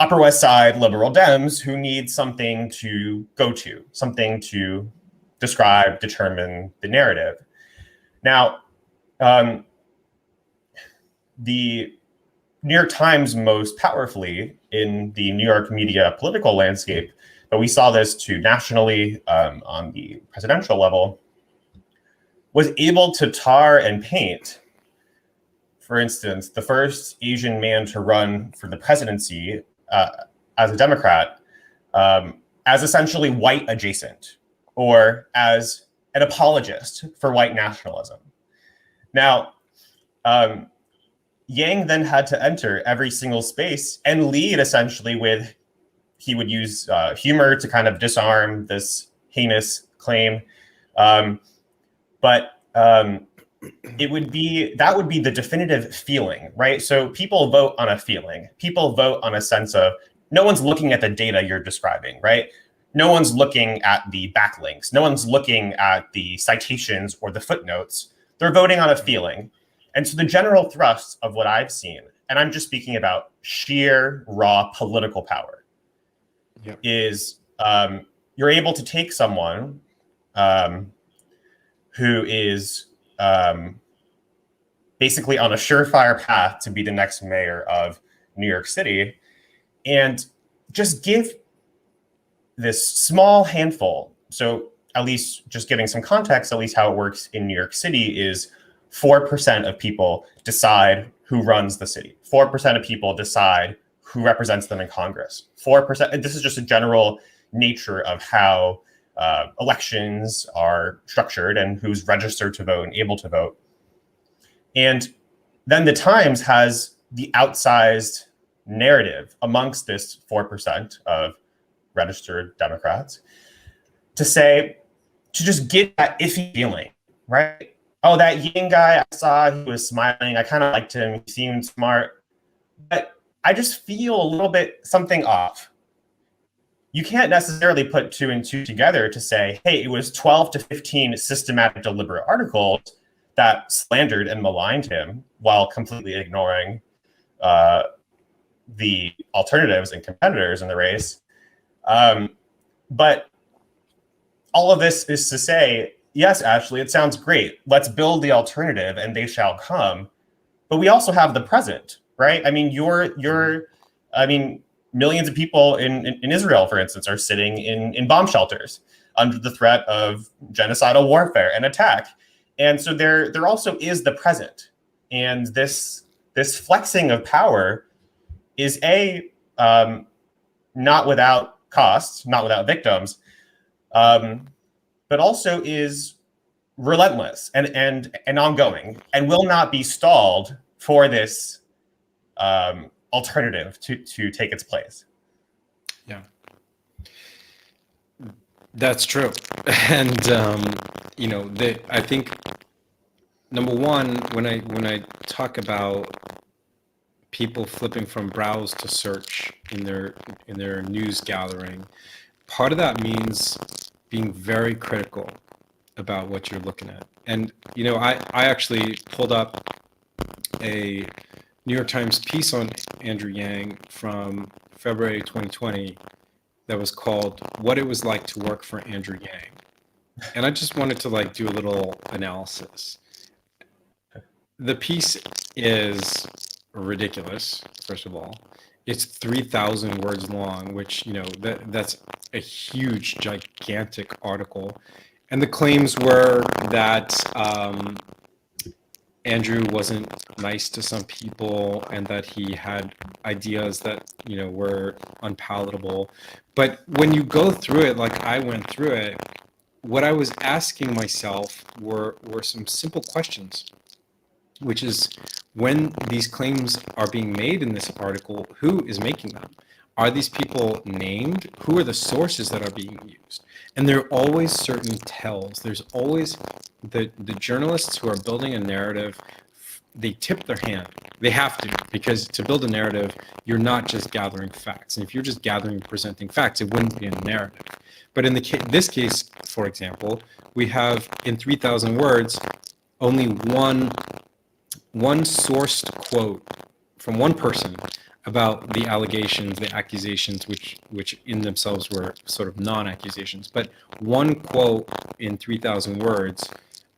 Upper West Side liberal Dems who need something to go to, something to describe, determine the narrative. Now, the New York Times most powerfully in the New York media political landscape, but we saw this too nationally on the presidential level, was able to tar and paint, for instance, the first Asian man to run for the presidency as a Democrat as essentially white adjacent, or as an apologist for white nationalism. Now, Yang then had to enter every single space and lead essentially with, he would use humor to kind of disarm this heinous claim. But that would be the definitive feeling, right? So people vote on a feeling. People vote on a sense of, no one's looking at the data you're describing, right? No one's looking at the backlinks. No one's looking at the citations or the footnotes. They're voting on a feeling. And so the general thrust of what I've seen, and I'm just speaking about sheer raw political power, is you're able to take someone who is basically on a surefire path to be the next mayor of New York City, and just give this small handful. So at least just giving some context, at least how it works in New York City is 4% of people decide who runs the city. 4% of people decide who represents them in Congress. 4%, and this is just a general nature of how elections are structured and who's registered to vote and able to vote. And then the Times has the outsized narrative amongst this 4% of registered Democrats to just get that iffy feeling, right? Oh, that Yang guy, I saw, he was smiling. I kind of liked him. He seemed smart. But I just feel a little bit something off. You can't necessarily put 2 and 2 together to say, hey, it was 12 to 15 systematic, deliberate articles that slandered and maligned him while completely ignoring the alternatives and competitors in the race. But all of this is to say, yes, Ashley, it sounds great. Let's build the alternative and they shall come. But we also have the present, right? I mean, millions of people in Israel, for instance, are sitting in bomb shelters under the threat of genocidal warfare and attack. And so there also is the present. And this flexing of power is not without costs, not without victims, but also is relentless and ongoing, and will not be stalled for this alternative to take its place. Yeah, that's true. And I think number one, when I talk about people flipping from browse to search in their news gathering, part of that means being very critical about what you're looking at. And I actually pulled up a New York Times piece on Andrew Yang from February 2020 that was called "What It Was Like to Work for Andrew Yang," and I just wanted to do a little analysis. The piece is ridiculous. First of all, it's 3,000 words long, which that's a huge, gigantic article. And the claims were that Andrew wasn't nice to some people and that he had ideas that were unpalatable. But when you go through it, like I went through it, what I was asking myself were some simple questions, which is, when these claims are being made in this article, who is making them? Are these people named? Who are the sources that are being used? And there are always certain tells. There's always the journalists who are building a narrative, they tip their hand. They have to, because to build a narrative, you're not just gathering facts. And if you're just gathering and presenting facts, it wouldn't be a narrative. But in this case, for example, we have in 3,000 words, only one sourced quote from one person about the allegations, the accusations, which in themselves were sort of non-accusations, but one quote in 3,000 words,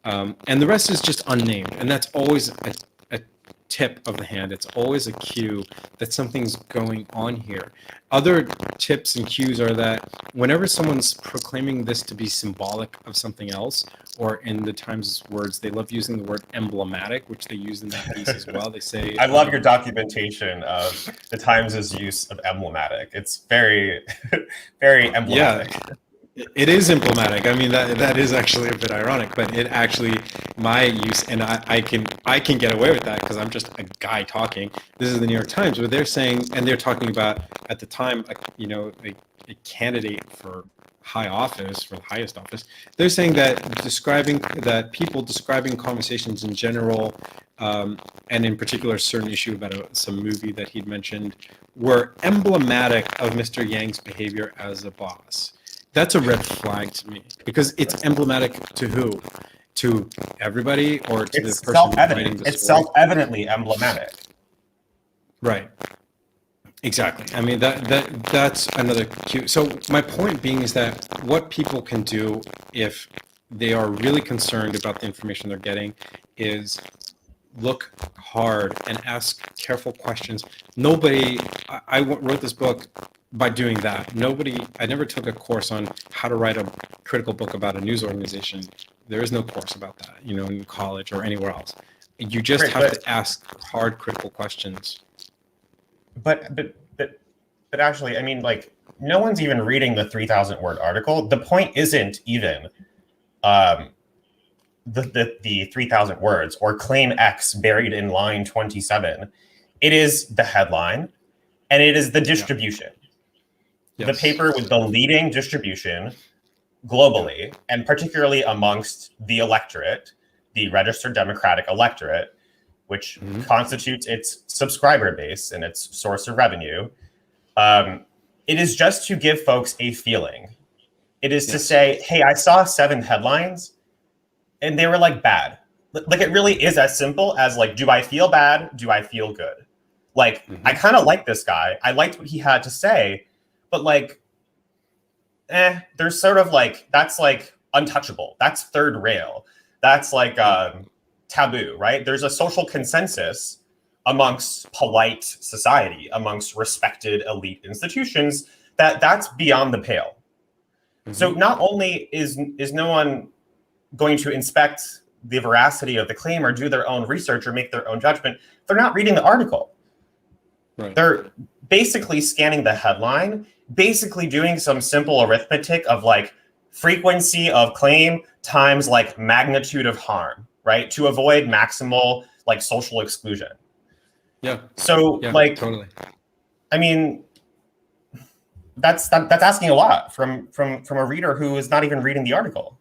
and the rest is just unnamed. And that's always a tip of the hand. It's always a cue that something's going on here. Other tips and cues are that whenever someone's proclaiming this to be symbolic of something else, or in the Times' words, they love using the word emblematic, which they use in that piece as well. They say, I love your documentation of the Times' use of emblematic. It's very, very emblematic. Yeah. It is emblematic. I mean, that is actually a bit ironic, but it actually, my use, and I can get away with that because I'm just a guy talking. This is the New York Times, where they're saying, and they're talking about at the time, a candidate for high office, for the highest office. They're saying that people describing conversations in general, and in particular, a certain issue about some movie that he'd mentioned, were emblematic of Mr. Yang's behavior as a boss. That's a red flag to me, because it's emblematic to who? To everybody, or to the person writing the story? It's self-evidently emblematic. Right. Exactly. I mean, that's another cue. So my point being is that what people can do if they are really concerned about the information they're getting is look hard and ask careful questions. I wrote this book by doing that. I never took a course on how to write a critical book about a news organization. There is no course about that, in college or anywhere else. You just have to ask hard, critical questions. But actually, I mean, no one's even reading the 3,000 word article. The point isn't even the 3,000 words or claim X buried in line 27. It is the headline, and it is the distribution. Yes. The paper with the leading distribution globally, and particularly amongst the electorate, the registered Democratic electorate, which constitutes its subscriber base and its source of revenue. It is just to give folks a feeling. It is to say, hey, I saw 7 headlines and they were bad. like it really is as simple as like, do I feel bad? Do I feel good? Like, I Mm-hmm. kind of like this guy. I liked what he had to say, but like, there's sort of like, that's like untouchable. That's third rail. That's like taboo, right? There's a social consensus amongst polite society, amongst respected elite institutions, that that's beyond the pale. So Mm-hmm. not only is no one going to inspect the veracity of the claim or do their own research or make their own judgment, they're not reading the article. Right. They're basically scanning the headline, basically doing some simple arithmetic of like frequency of claim times like magnitude of harm, right? To avoid maximal like social exclusion. Yeah. So Yeah. like, Totally. I mean, that's asking a lot from a reader who is not even reading the article.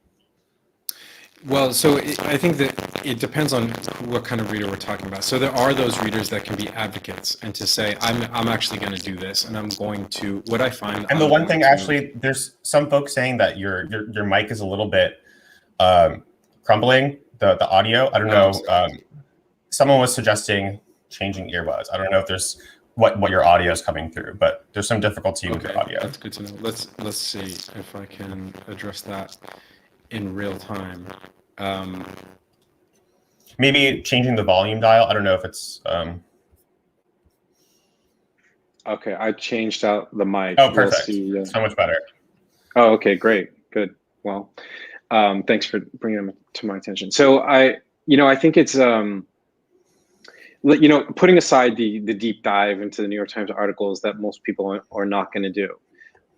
Well, so I think that it depends on what kind of reader we're talking about. So there are those readers that can be advocates and to say, I'm actually going to do this, and I'm going to what I find. And the one thing, actually, there's some folks saying that your mic is a little bit crumbling, the audio. I don't know. Someone was suggesting changing earbuds. I don't know if there's what your audio is coming through, but there's some difficulty with your audio. That's good to know. Let's see if I can address that in real time. Maybe changing the volume dial. I don't know if it's. Okay, I changed out the mic. Oh, perfect. We'll see, so much better. Oh, okay, great, good. Well, thanks for bringing them to my attention. So I think it's putting aside the deep dive into the New York Times articles that most people are not going to do.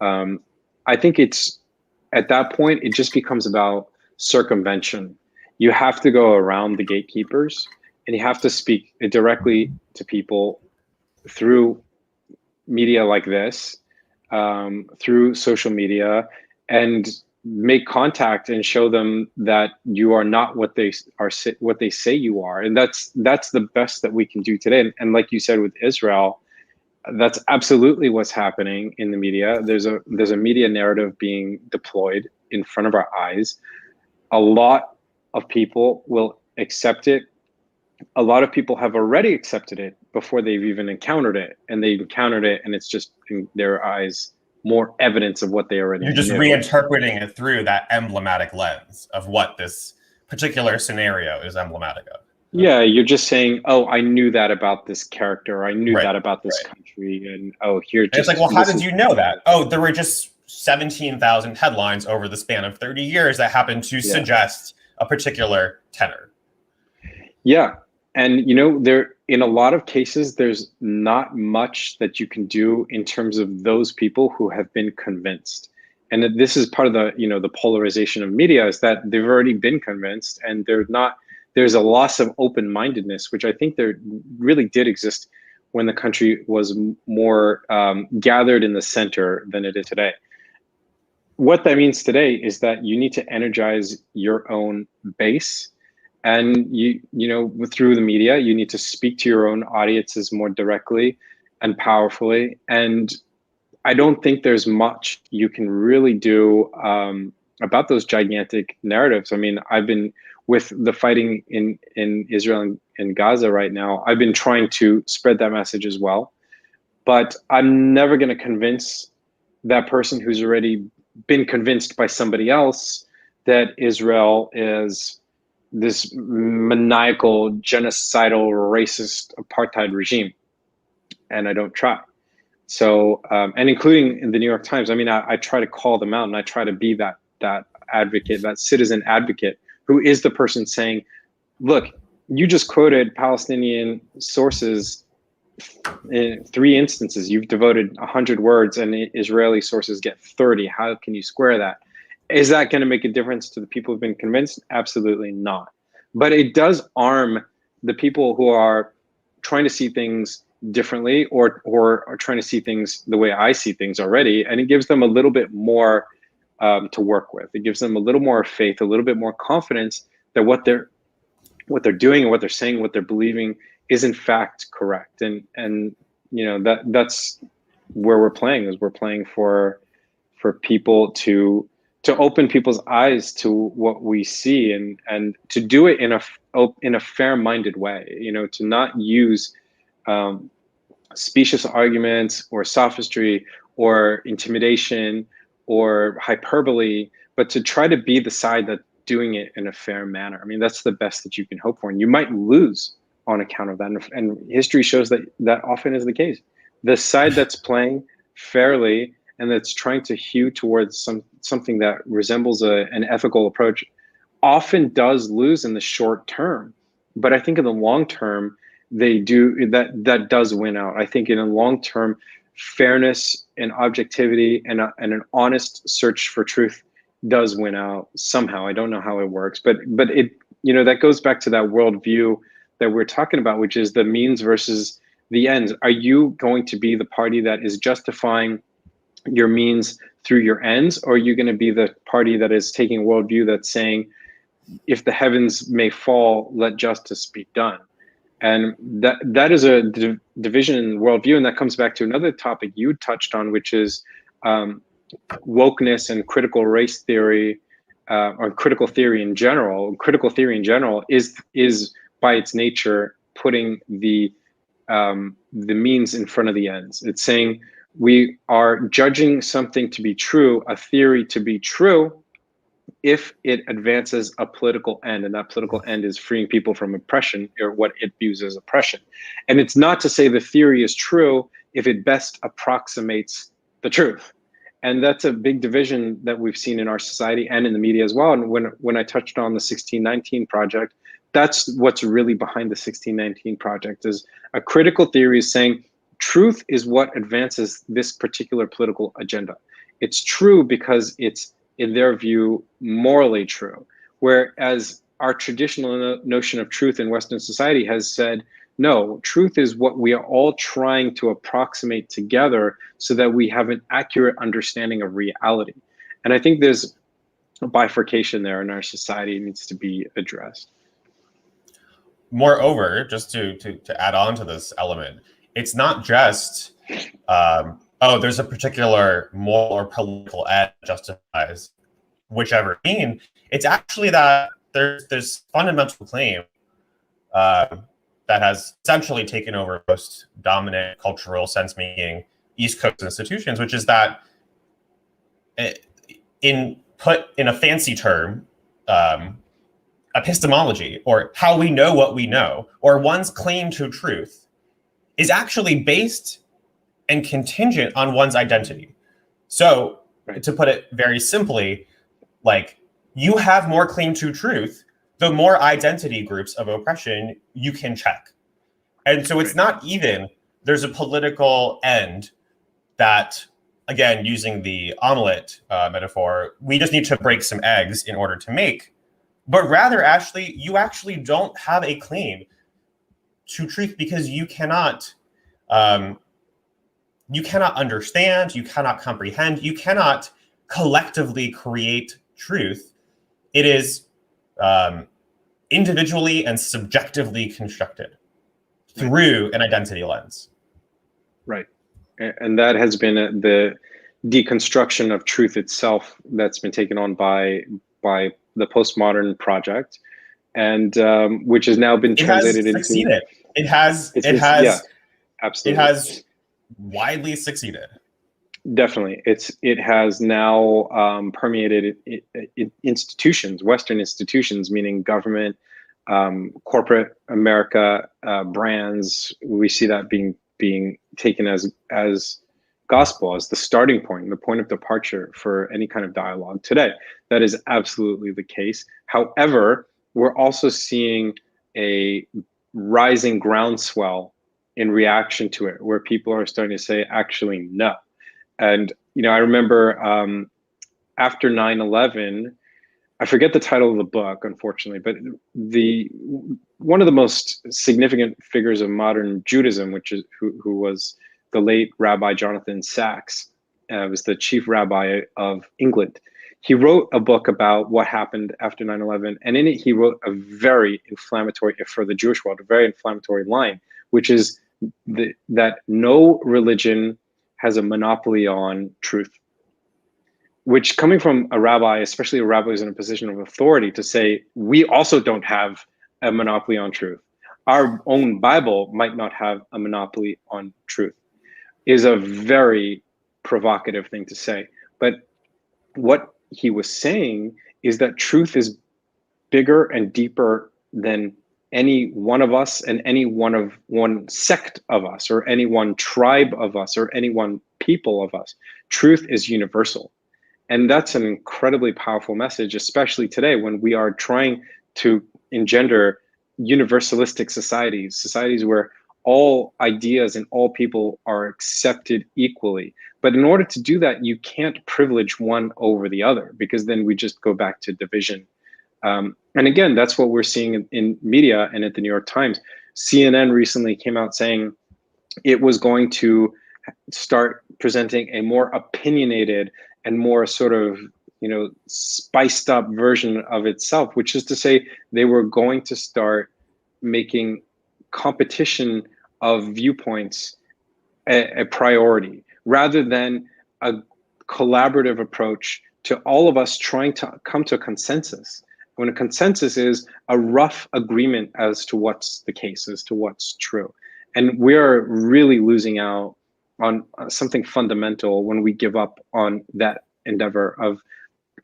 I think it's at that point it just becomes about circumvention. You have to go around the gatekeepers, and you have to speak directly to people through media like this, through social media, and make contact and show them that you are not what they say you are. And that's the best that we can do today. And like you said with Israel, that's absolutely what's happening in the media. There's a media narrative being deployed in front of our eyes. A lot of people will accept it. A lot of people have already accepted it before they've even encountered it, and they encountered it, and it's just in their eyes more evidence of what they already You're just knew. reinterpreting it through that emblematic lens of what this particular scenario is emblematic of. Yeah, you're just saying, oh, I knew that about this character, I knew that about this country, and oh, here. And it's like, well, how did you know that? Oh, there were just 17,000 headlines over the span of 30 years that happened to suggest a particular tenor. Yeah. And, there in a lot of cases, there's not much that you can do in terms of those people who have been convinced. And this is part of the, the polarization of media, is that they've already been convinced, and there's a loss of open-mindedness, which I think there really did exist when the country was more gathered in the center than it is today. What that means today is that you need to energize your own base. And through the media, you need to speak to your own audiences more directly and powerfully. And I don't think there's much you can really do about those gigantic narratives. I mean, I've been with the fighting in Israel and Gaza right now. I've been trying to spread that message as well. But I'm never going to convince that person who's already been convinced by somebody else that Israel is this maniacal, genocidal, racist apartheid regime. And I don't try. So, and including in the New York Times, I mean, I try to call them out, and I try to be that advocate, that citizen advocate, who is the person saying, look, you just quoted Palestinian sources in 3 instances. You've devoted 100 words, and Israeli sources get 30. How can you square that? Is that going to make a difference to the people who've been convinced? Absolutely not. But it does arm the people who are trying to see things differently, or are trying to see things the way I see things already, and it gives them a little bit more to work with. It gives them a little more faith, a little bit more confidence that what they're doing and what they're saying, what they're believing is in fact correct. And that's where we're playing, is we're playing for people to to open people's eyes to what we see, and to do it in a fair-minded way, to not use specious arguments or sophistry or intimidation or hyperbole, but to try to be the side that's doing it in a fair manner. I mean, that's the best that you can hope for, and you might lose on account of that. And history shows that that often is the case. The side that's playing fairly and that's trying to hew towards something that resembles an ethical approach often does lose in the short term. But I think in the long term, that does win out. I think in the long term, fairness and objectivity and an honest search for truth does win out somehow. I don't know how it works, but it, that goes back to that worldview that we're talking about, which is the means versus the ends. Are you going to be the party that is justifying your means through your ends, or are you going to be the party that is taking a worldview that's saying, if the heavens may fall, let justice be done? And that is a division in worldview, and that comes back to another topic you touched on, which is wokeness and critical race theory, or critical theory in general. Critical theory in general is by its nature putting the means in front of the ends. It's saying we are judging something to be true, a theory to be true, if it advances a political end, and that political end is freeing people from oppression, or what it views as oppression. And it's not to say the theory is true if it best approximates the truth. And that's a big division that we've seen in our society and in the media as well. And when I touched on the 1619 Project, that's what's really behind the 1619 Project, is a critical theory is saying truth is what advances this particular political agenda. It's true because it's, in their view, morally true. Whereas our traditional notion of truth in Western society has said, no, truth is what we are all trying to approximate together so that we have an accurate understanding of reality. And I think there's a bifurcation there in our society. It needs to be addressed. Moreover, just to add on to this element, it's not just, there's a particular moral or political end that justifies whichever mean. It's actually that there's fundamental claim that has essentially taken over most dominant cultural sense-making East Coast institutions, which is that, put in a fancy term, epistemology, or how we know what we know, or one's claim to truth, is actually based and contingent on one's identity. So, to put it very simply, like, you have more claim to truth, the more identity groups of oppression you can check. And so it's not even, there's a political end that, again, using the omelet metaphor, we just need to break some eggs in order to make, but rather, actually, you actually don't have a claim to truth because you cannot understand, you cannot comprehend, you cannot collectively create truth. It is individually and subjectively constructed through an identity lens. Right. And that has been the deconstruction of truth itself that's been taken on by the postmodern project, and which has now been translated into. Succeeded. It has, yeah, absolutely. It has widely succeeded. Definitely. It has now permeated institutions, Western institutions, meaning government, corporate America, brands. We see that being taken as gospel, as the starting point, the point of departure for any kind of dialogue today. That is absolutely the case. However, we're also seeing a rising groundswell in reaction to it, where people are starting to say, actually, no. And, I remember after 9/11, I forget the title of the book, unfortunately, but one of the most significant figures of modern Judaism, who was the late Rabbi Jonathan Sacks, was the chief rabbi of England. He wrote a book about what happened after 9/11, and in it he wrote a very inflammatory, for the Jewish world, a very inflammatory line, which is that no religion has a monopoly on truth. which coming from a rabbi, especially a rabbi who's in a position of authority, to say, we also don't have a monopoly on truth. Our own Bible might not have a monopoly on truth, is a very provocative thing to say. But what he was saying is that truth is bigger and deeper than any one of us and any one sect of us or any one tribe of us or any one people of us. Truth is universal. And that's an incredibly powerful message, especially today when we are trying to engender universalistic societies where all ideas and all people are accepted equally. But in order to do that, you can't privilege one over the other, because then we just go back to division. And again, that's what we're seeing in media and at the New York Times. CNN recently came out saying it was going to start presenting a more opinionated and more sort of, spiced up version of itself, which is to say they were going to start making competition of viewpoints a priority rather than a collaborative approach to all of us trying to come to a consensus. When a consensus is a rough agreement as to what's the case, as to what's true. And we're really losing out on something fundamental when we give up on that endeavor of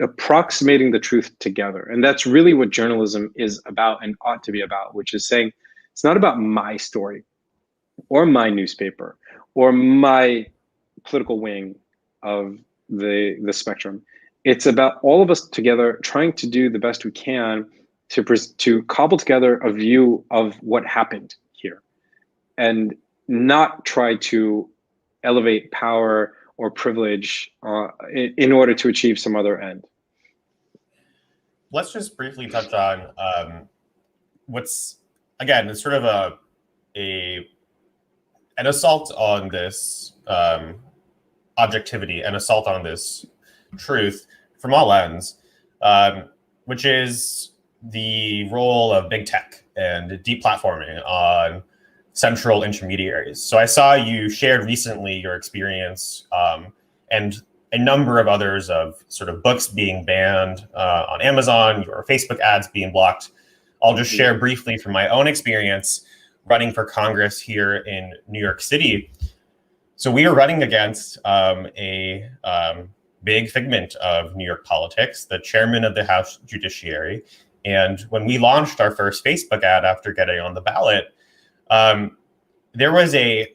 approximating the truth together. And that's really what journalism is about and ought to be about, which is saying it's not about my story or my newspaper or my political wing of the spectrum. It's about all of us together trying to do the best we can to cobble together a view of what happened here and not try to elevate power or privilege in order to achieve some other end. Let's just briefly touch on what's, again, it's sort of an assault on this objectivity, an assault on this truth from all ends, which is the role of big tech and deplatforming on central intermediaries. So I saw you shared recently your experience and a number of others of sort of books being banned on Amazon, your Facebook ads being blocked. I'll just share briefly from my own experience running for Congress here in New York City. So we are running against a big figment of New York politics, the chairman of the House Judiciary. And when we launched our first Facebook ad after getting on the ballot, there was a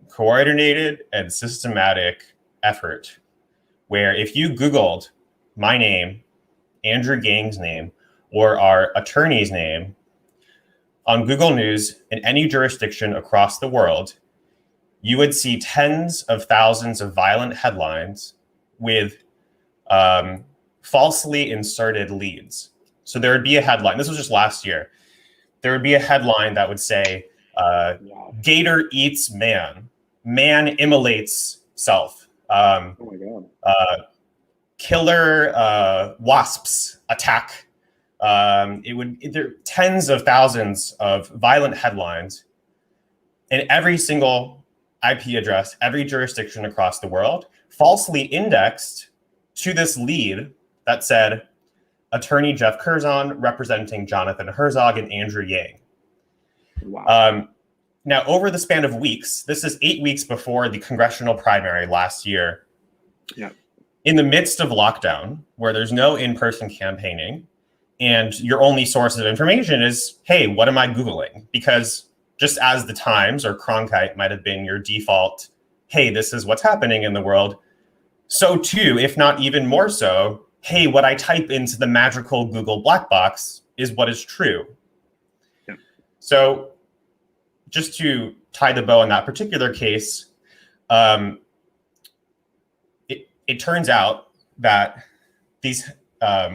coordinated and systematic effort where if you Googled my name, Andrew Gang's name, or our attorney's name on Google News in any jurisdiction across the world, you would see tens of thousands of violent headlines with falsely inserted leads. So there would be a headline, this was just last year, there would be a headline that would say, Gator eats man, man immolates self. Oh my God. Killer wasps attack. There tens of thousands of violent headlines, and every single IP address, every jurisdiction across the world, falsely indexed to this lead that said, Attorney Jeff Curzon representing Jonathan Herzog and Andrew Yang. Wow. Now, over the span of weeks, this is 8 weeks before the congressional primary last year. Yeah. In the midst of lockdown, where there's no in-person campaigning, and your only source of information is, hey, what am I Googling? Because just as the Times or Cronkite might have been your default, hey, this is what's happening in the world, so too, if not even more so, hey, what I type into the magical Google black box is what is true. Yeah. So just to tie the bow on that particular case, it turns out that these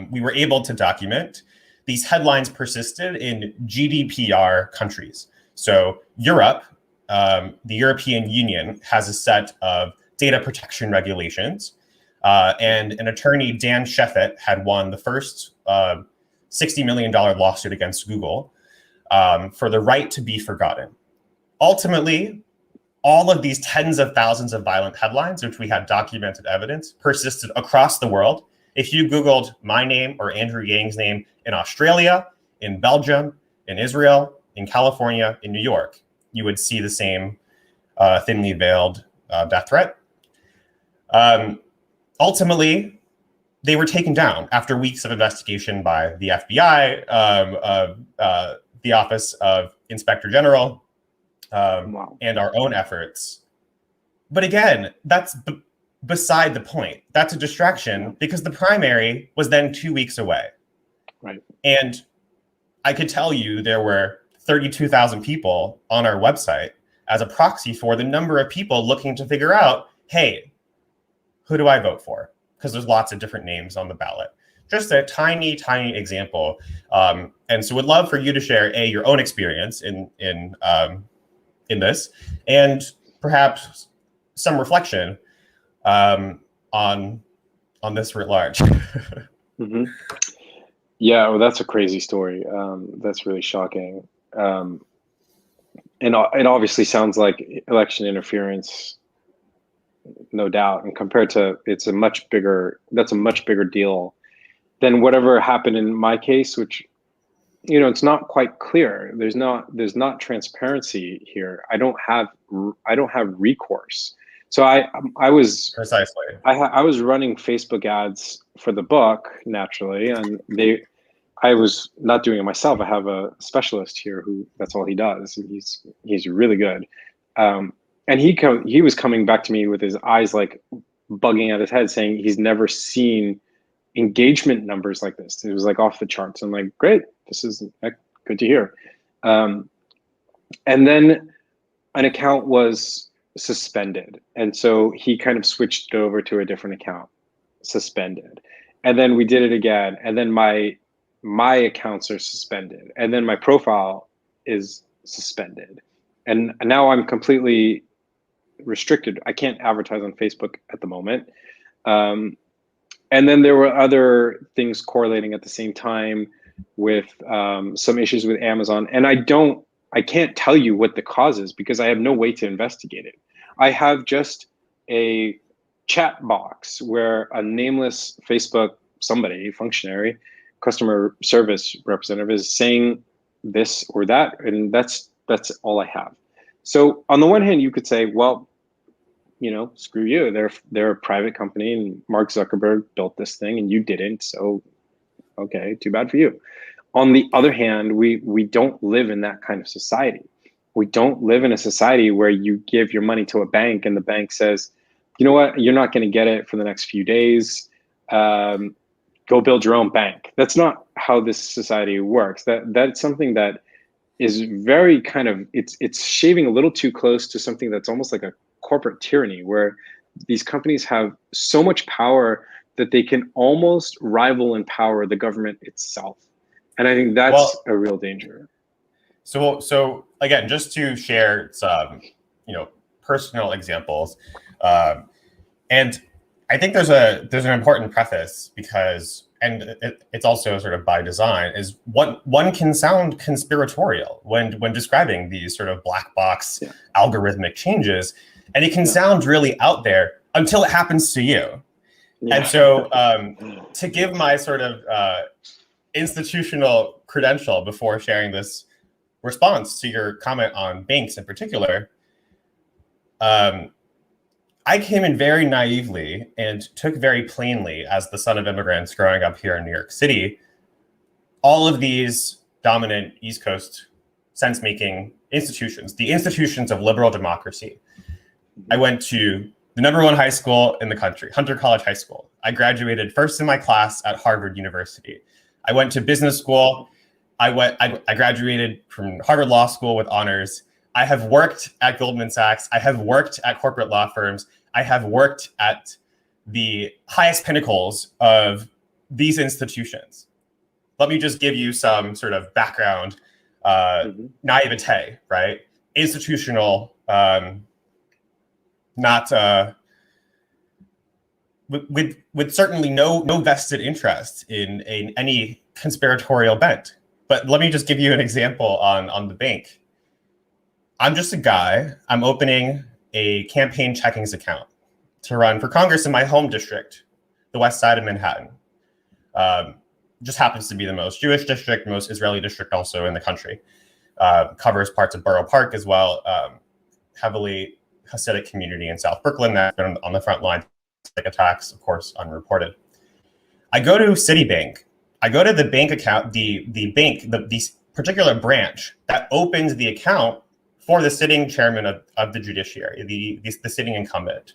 we were able to document these headlines persisted in GDPR countries. So Europe, the European Union, has a set of data protection regulations, and an attorney, Dan Sheffett, had won the first $60 million lawsuit against Google for the right to be forgotten. Ultimately, all of these tens of thousands of violent headlines, which we had documented evidence, persisted across the world. If you Googled my name or Andrew Yang's name in Australia, in Belgium, in Israel, in California, in New York, you would see the same thinly veiled death threat. Ultimately, they were taken down after weeks of investigation by the FBI, the Office of Inspector General, and our own efforts. But again, that's beside the point. That's a distraction because the primary was then 2 weeks away. Right. And I could tell you there were 32,000 people on our website as a proxy for the number of people looking to figure out, hey, who do I vote for? Because there's lots of different names on the ballot. Just a tiny, tiny example. And so would love for you to share, your own experience in this, and perhaps some reflection on this writ large. Mm-hmm. Yeah, well, that's a crazy story. That's really shocking. And it obviously sounds like election interference, no doubt. And compared to, that's a much bigger deal than whatever happened in my case, which, it's not quite clear. There's not transparency here. I don't have recourse. So I was Precisely. I was running Facebook ads for the book, naturally, and I was not doing it myself. I have a specialist here who that's all he does, and he's really good. And he was coming back to me with his eyes like bugging out his head, saying he's never seen engagement numbers like this. It was like off the charts. I'm like, great, this is good to hear. And then an account was suspended, and so he kind of switched over to a different account, suspended, and then we did it again, and then my accounts are suspended, and then my profile is suspended, and now I'm completely restricted. I can't advertise on Facebook at the moment. And then there were other things correlating at the same time with some issues with Amazon, and I can't tell you what the cause is because I have no way to investigate it. I have just a chat box where a nameless Facebook functionary, customer service representative is saying this or that, and that's all I have. So on the one hand, you could say, well, screw you. They're a private company, and Mark Zuckerberg built this thing, and you didn't. So, okay, too bad for you. On the other hand, we don't live in that kind of society. We don't live in a society where you give your money to a bank and the bank says, you know what, you're not going to get it for the next few days. Go build your own bank. That's not how this society works. That's something that is very kind of, it's shaving a little too close to something that's almost like a corporate tyranny, where these companies have so much power that they can almost rival in power the government itself. And I think that's a real danger. So again, just to share some, personal examples, and I think there's an important preface because, and it's also sort of by design, is one can sound conspiratorial when describing these sort of black box algorithmic changes, and it can sound really out there until it happens to you. Yeah. And so to give my sort of institutional credential before sharing this response to your comment on banks in particular, I came in very naively and took very plainly, as the son of immigrants growing up here in New York City, all of these dominant East Coast sense-making institutions, the institutions of liberal democracy. I went to the #1 high school in the country, Hunter College High School. I graduated first in my class at Harvard University. I went to business school. I graduated from Harvard Law School with honors. I have worked at Goldman Sachs. I have worked at corporate law firms. I have worked at the highest pinnacles of these institutions. Let me just give you some sort of background naivete, right? Institutional, not with certainly no vested interest in any conspiratorial bent. But let me just give you an example on the bank. I'm just a guy. I'm opening a campaign checkings account to run for Congress in my home district, the west side of Manhattan. Just happens to be the most Jewish district, most Israeli district also in the country. Covers parts of Borough Park as well. Heavily Hasidic community in South Brooklyn that's been on the front line of attacks, of course, unreported. I go to Citibank. I go to the bank account, the particular branch that opens the account for the sitting chairman of the judiciary, the sitting incumbent.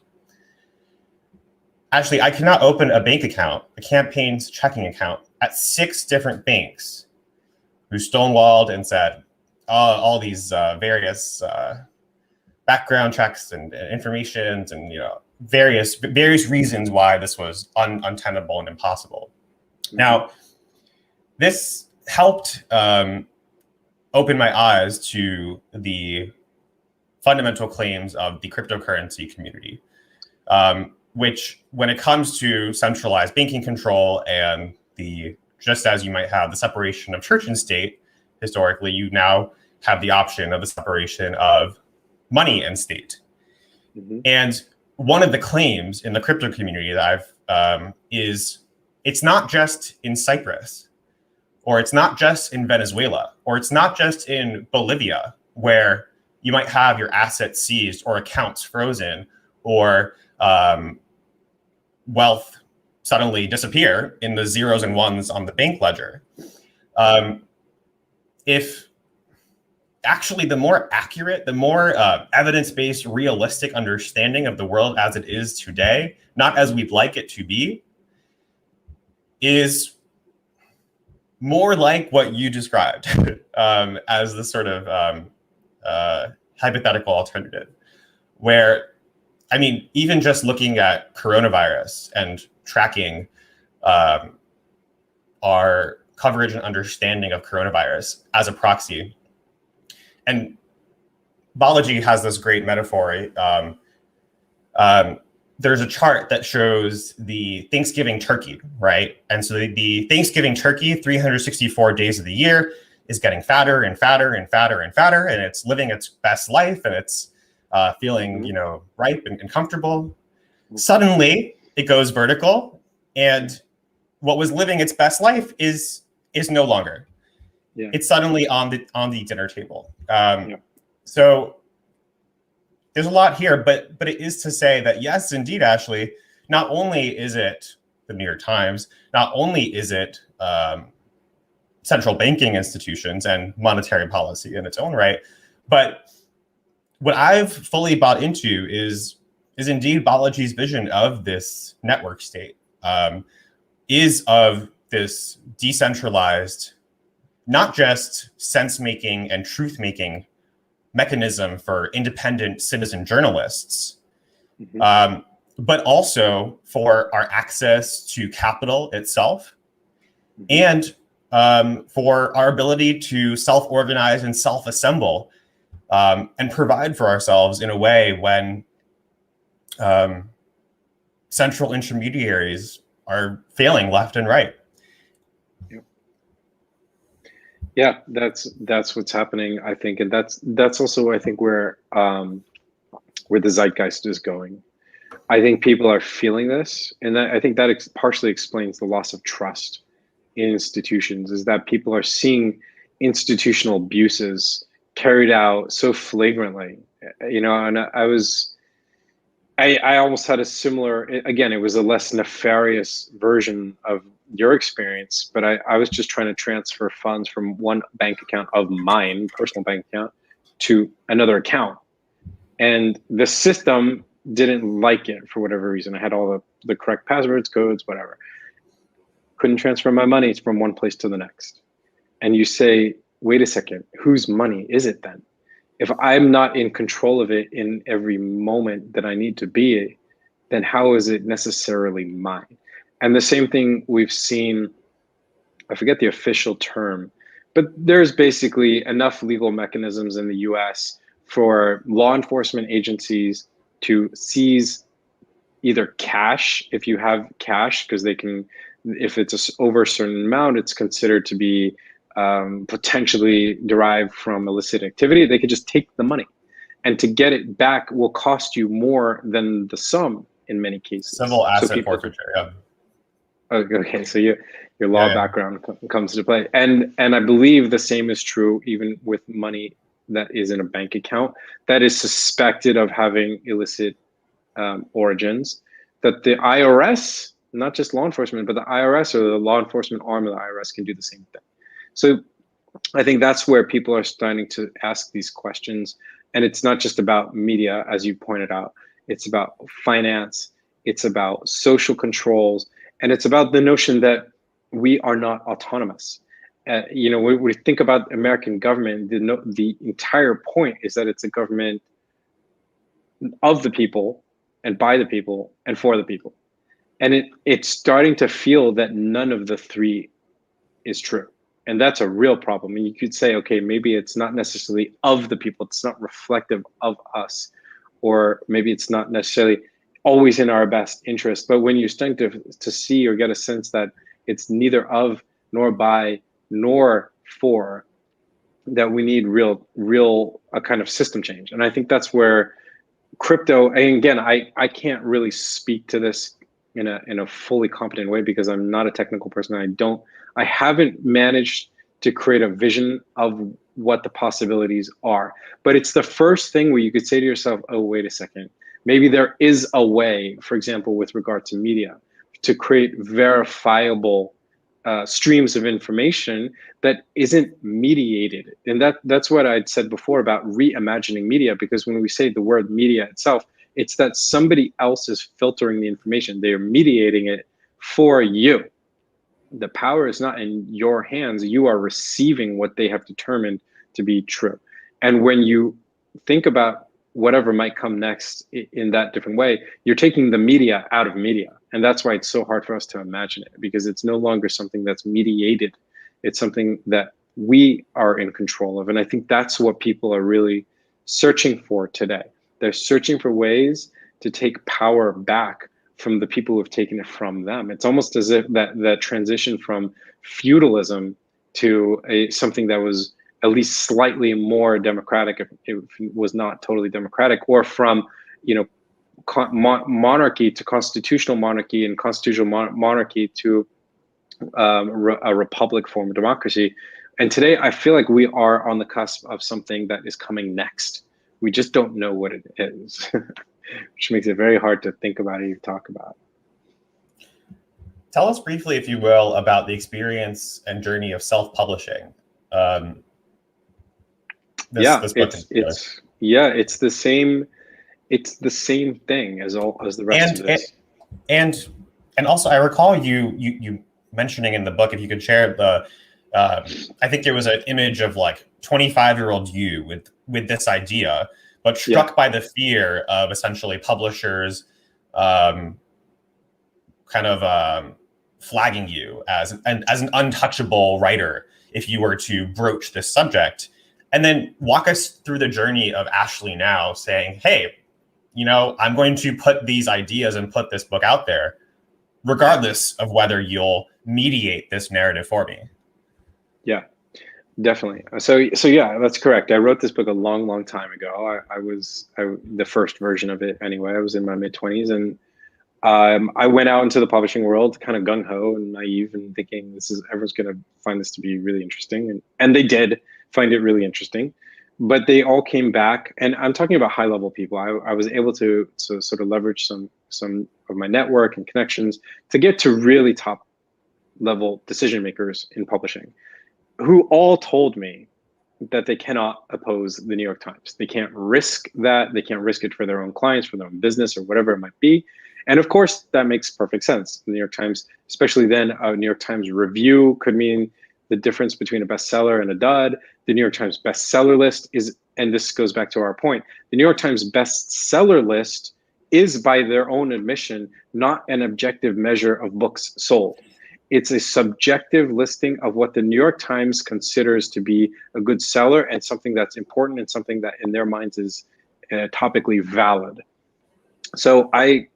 Actually, I cannot open a bank account, a campaign's checking account, at 6 different banks who stonewalled and said all these various background checks and information and various reasons why this was untenable and impossible. Now, this helped open my eyes to the fundamental claims of the cryptocurrency community, which, when it comes to centralized banking control and just as you might have the separation of church and state, historically, you now have the option of the separation of money and state. And one of the claims in the crypto community that is it's not just in Cyprus, or it's not just in Venezuela, or it's not just in Bolivia, where you might have your assets seized or accounts frozen or wealth suddenly disappear in the zeros and ones on the bank ledger. If actually the more accurate, the more evidence-based, realistic understanding of the world as it is today, not as we'd like it to be, is more like what you described as the sort of hypothetical alternative, where, I mean, even just looking at coronavirus and tracking our coverage and understanding of coronavirus as a proxy. And Balaji has this great metaphor. There's a chart that shows the Thanksgiving turkey, right? And so the Thanksgiving turkey, 364 days of the year, is getting fatter and fatter and fatter and fatter, and it's living its best life, and it's feeling, ripe and comfortable. Suddenly, it goes vertical, and what was living its best life is no longer. Yeah. It's suddenly on the dinner table. So there's a lot here, but it is to say that, yes, indeed, Ashley, not only is it the New York Times, not only is it central banking institutions and monetary policy in its own right, but what I've fully bought into is indeed Balaji's vision of this network state, is of this decentralized, not just sense-making and truth-making mechanism for independent citizen journalists, but also for our access to capital itself, and for our ability to self-organize and self-assemble and provide for ourselves in a way when central intermediaries are failing left and right. Yeah, that's what's happening, I think, and that's also, I think, where the zeitgeist is going. I think people are feeling this, and I think that partially explains the loss of trust in institutions, is that people are seeing institutional abuses carried out so flagrantly, and I almost had a similar, again, it was a less nefarious version of your experience, but I was just trying to transfer funds from one bank account of mine, personal bank account, to another account. And the system didn't like it for whatever reason. I had all the correct passwords, codes, whatever. Couldn't transfer my money from one place to the next. And you say, wait a second, whose money is it then? If I'm not in control of it in every moment that I need to be, then how is it necessarily mine? And the same thing we've seen, I forget the official term, but there's basically enough legal mechanisms in the US for law enforcement agencies to seize either cash, if you have cash, because they can, if it's over a certain amount, it's considered to be potentially derived from illicit activity. They could just take the money and to get it back will cost you more than the sum in many cases. Civil asset forfeiture. Yeah. Okay, so your law Yeah. background comes into play, and I believe the same is true even with money that is in a bank account that is suspected of having illicit origins. That the IRS, not just law enforcement, but the IRS or the law enforcement arm of the IRS can do the same thing. So I think that's where people are starting to ask these questions, and it's not just about media, as you pointed out. It's about finance. It's about social controls. And it's about the notion that we are not autonomous. When we think about American government, the entire point is that it's a government of the people and by the people and for the people. And it's starting to feel that none of the three is true. And that's a real problem. And you could say, okay, maybe it's not necessarily of the people. It's not reflective of us, or maybe it's not necessarily always in our best interest. But when you're starting to see or get a sense that it's neither of, nor by, nor for, that we need real a kind of system change. And I think that's where crypto, and again, I can't really speak to this in a fully competent way because I'm not a technical person. I haven't managed to create a vision of what the possibilities are. But it's the first thing where you could say to yourself, oh, wait a second. Maybe there is a way, for example, with regard to media, to create verifiable streams of information that isn't mediated. And that's what I'd said before about reimagining media, because when we say the word media itself, it's that somebody else is filtering the information. They are mediating it for you. The power is not in your hands. You are receiving what they have determined to be true. And when you think about whatever might come next in that different way, you're taking the media out of media. And that's why it's so hard for us to imagine it, because it's no longer something that's mediated. It's something that we are in control of. And I think that's what people are really searching for today. They're searching for ways to take power back from the people who have taken it from them. It's almost as if that transition from feudalism to something that was at least slightly more democratic, if it was not totally democratic, or from monarchy to constitutional monarchy, and constitutional monarchy to a republic form of democracy. And today I feel like we are on the cusp of something that is coming next. We just don't know what it is, which makes it very hard to think about it or talk about. Tell us briefly, if you will, about the experience and journey of self-publishing. It's the same. It's the same thing as the rest of this. And also, I recall you mentioning in the book, if you could share the, I think there was an image of like 25-year-old you with this idea, but struck by the fear of essentially publishers flagging you as an untouchable writer if you were to broach this subject. And then walk us through the journey of Ashley now saying, hey, I'm going to put these ideas and put this book out there, regardless of whether you'll mediate this narrative for me. Yeah, definitely. So yeah, that's correct. I wrote this book a long time ago. I was the first version of it anyway. I was in my mid-20s, and I went out into the publishing world kind of gung-ho and naive and thinking everyone's going to find this to be really interesting. And they did find it really interesting, but they all came back, and I'm talking about high-level people. I was able to sort of leverage some of my network and connections to get to really top-level decision makers in publishing, who all told me that they cannot oppose the New York Times. They can't risk that. They can't risk it for their own clients, for their own business, or whatever it might be. And of course, that makes perfect sense. The New York Times, especially then, a New York Times review could mean the difference between a bestseller and a dud. The New York Times bestseller list is, and this goes back to our point, the New York Times bestseller list is, by their own admission, not an objective measure of books sold. It's a subjective listing of what the New York Times considers to be a good seller and something that's important and something that in their minds is topically valid. So I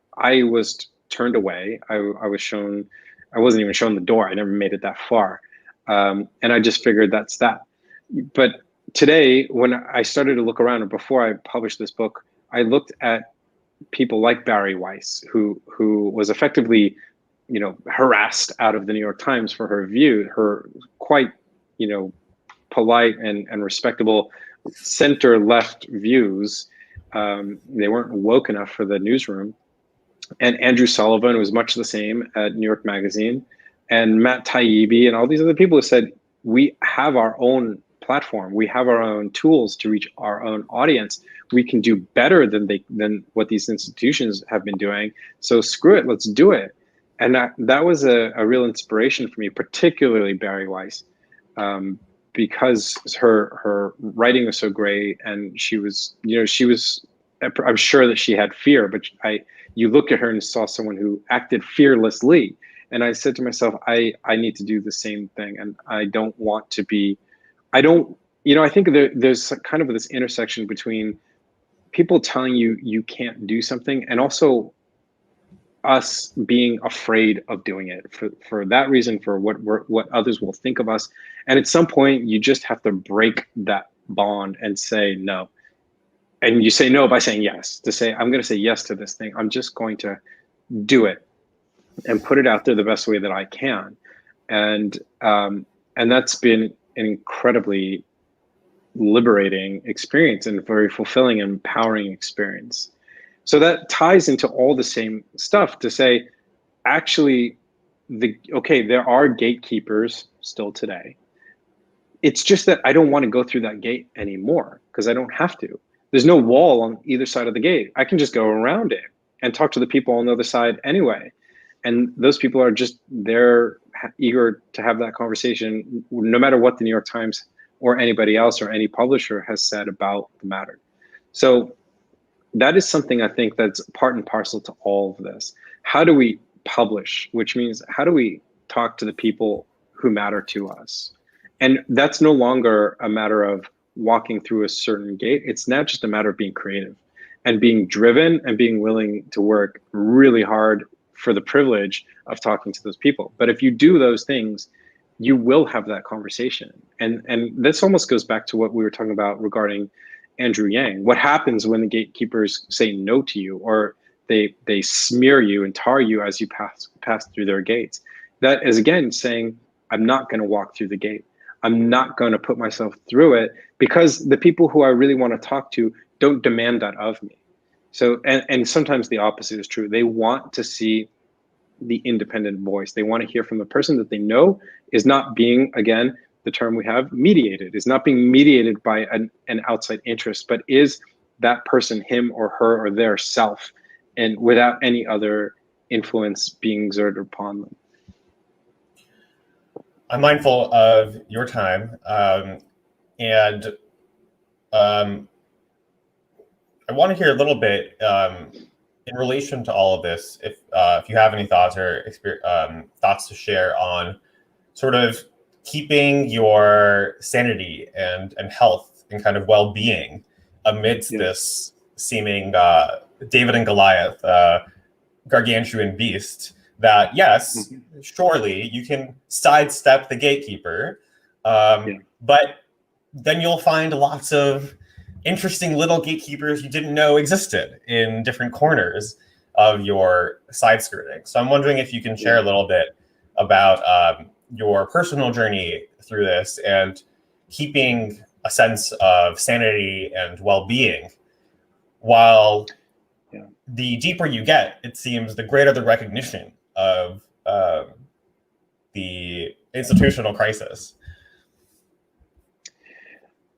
was turned away. I wasn't even shown the door. I never made it that far. And I just figured that's that. But today, when I started to look around, and before I published this book, I looked at people like Barry Weiss, who was effectively, harassed out of the New York Times for her quite, polite and respectable center left views. They weren't woke enough for the newsroom. And Andrew Sullivan was much the same at New York Magazine, and Matt Taibbi and all these other people who said, we have our own platform, we have our own tools to reach our own audience. We can do better than what these institutions have been doing. So screw it, let's do it. And that was a real inspiration for me, particularly Barry Weiss, because her writing was so great, and she was, I'm sure that she had fear, but you look at her and saw someone who acted fearlessly. And I said to myself, I need to do the same thing. And I don't want to be, I think there's kind of this intersection between people telling you can't do something, and also us being afraid of doing it for that reason, for what others will think of us. And at some point, you just have to break that bond and say no. And you say no by saying yes, to say, I'm going to say yes to this thing. I'm just going to do it and put it out there the best way that I can. And that's been an incredibly liberating experience and very fulfilling and empowering experience. So that ties into all the same stuff to say, actually, there are gatekeepers still today. It's just that I don't want to go through that gate anymore because I don't have to. There's no wall on either side of the gate. I can just go around it and talk to the people on the other side anyway. And those people are just there, eager to have that conversation, no matter what the New York Times or anybody else or any publisher has said about the matter. So that is something I think that's part and parcel to all of this. How do we publish? Which means, how do we talk to the people who matter to us? And that's no longer a matter of walking through a certain gate. It's now just a matter of being creative and being driven and being willing to work really hard for the privilege of talking to those people. But if you do those things, you will have that conversation. And this almost goes back to what we were talking about regarding Andrew Yang. What happens when the gatekeepers say no to you, or they smear you and tar you as you pass through their gates? That is, again, saying, I'm not going to walk through the gate. I'm not going to put myself through it, because the people who I really want to talk to don't demand that of me. So, and sometimes the opposite is true. They want to see the independent voice. They want to hear from the person that they know is not being, again, the term we have, mediated, is not being mediated by an outside interest, but is that person, him or her or their self, and without any other influence being exerted upon them. I'm mindful of your time, and I want to hear a little bit in relation to all of this. If you have any thoughts or thoughts to share on sort of keeping your sanity and health and kind of well-being amidst this seeming David and Goliath, gargantuan beast. That, yes, surely you can sidestep the gatekeeper, but then you'll find lots of interesting little gatekeepers you didn't know existed in different corners of your side skirting. So I'm wondering if you can share a little bit about your personal journey through this and keeping a sense of sanity and well-being, while the deeper you get, it seems, the greater the recognition of the institutional crisis.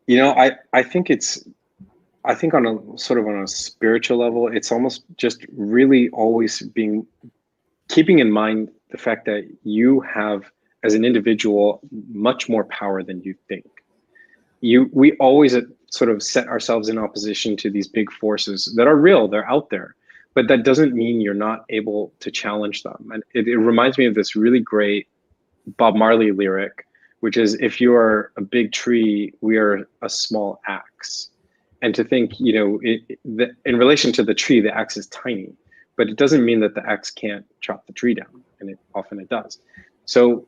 I think on a sort of on a spiritual level, it's almost just really always keeping in mind the fact that you have, as an individual, much more power than you think. We always sort of set ourselves in opposition to these big forces that are real, they're out there. But that doesn't mean you're not able to challenge them. And it reminds me of this really great Bob Marley lyric, which is, if you are a big tree, we are a small axe. And to think, in relation to the tree, the axe is tiny, but it doesn't mean that the axe can't chop the tree down. And often it does. So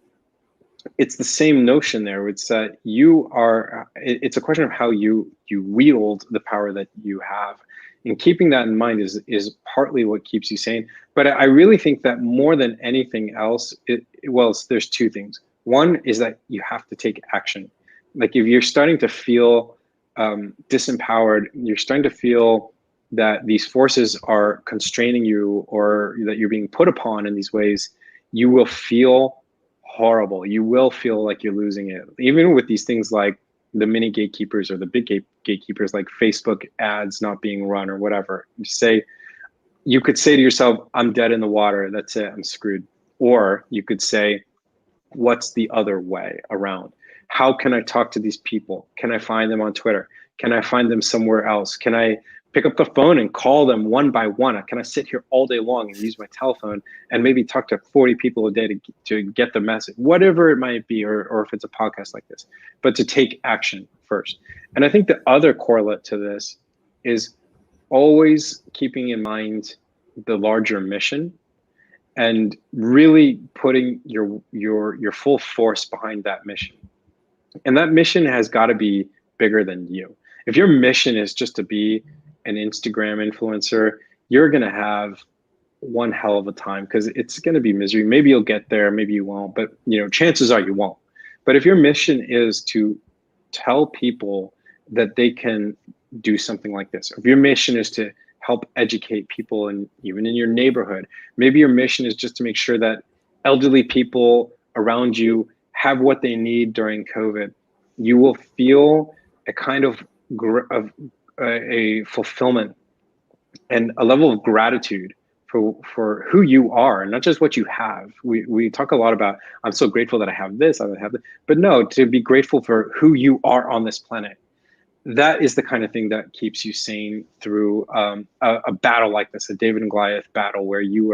it's the same notion there. It's that it's a question of how you wield the power that you have. And keeping that in mind is partly what keeps you sane. But I really think that more than anything else, there's two things. One is that you have to take action. Like if you're starting to feel disempowered, you're starting to feel that these forces are constraining you, or that you're being put upon in these ways, you will feel horrible. You will feel like you're losing it. Even with these things like the mini gatekeepers or the big gatekeepers, like Facebook ads not being run or whatever. You could say to yourself, I'm dead in the water. That's it. I'm screwed. Or you could say, what's the other way around? How can I talk to these people? Can I find them on Twitter? Can I find them somewhere else? Can I pick up the phone and call them one by one? Can I sit here all day long and use my telephone and maybe talk to 40 people a day to get the message, whatever it might be, or if it's a podcast like this, but to take action first. And I think the other correlate to this is always keeping in mind the larger mission and really putting your full force behind that mission. And that mission has got to be bigger than you. If your mission is just to be an Instagram influencer, you're going to have one hell of a time, because it's going to be misery. Maybe you'll get there, maybe you won't, but chances are you won't. But if your mission is to tell people that they can do something like this, if your mission is to help educate people, and even in your neighborhood, maybe your mission is just to make sure that elderly people around you have what they need during COVID, you will feel a kind of a fulfillment and a level of gratitude for who you are, and not just what you have. We talk a lot about, I'm so grateful that I have this, I have that, but no, to be grateful for who you are on this planet. That is the kind of thing that keeps you sane through a battle like this, a David and Goliath battle, where you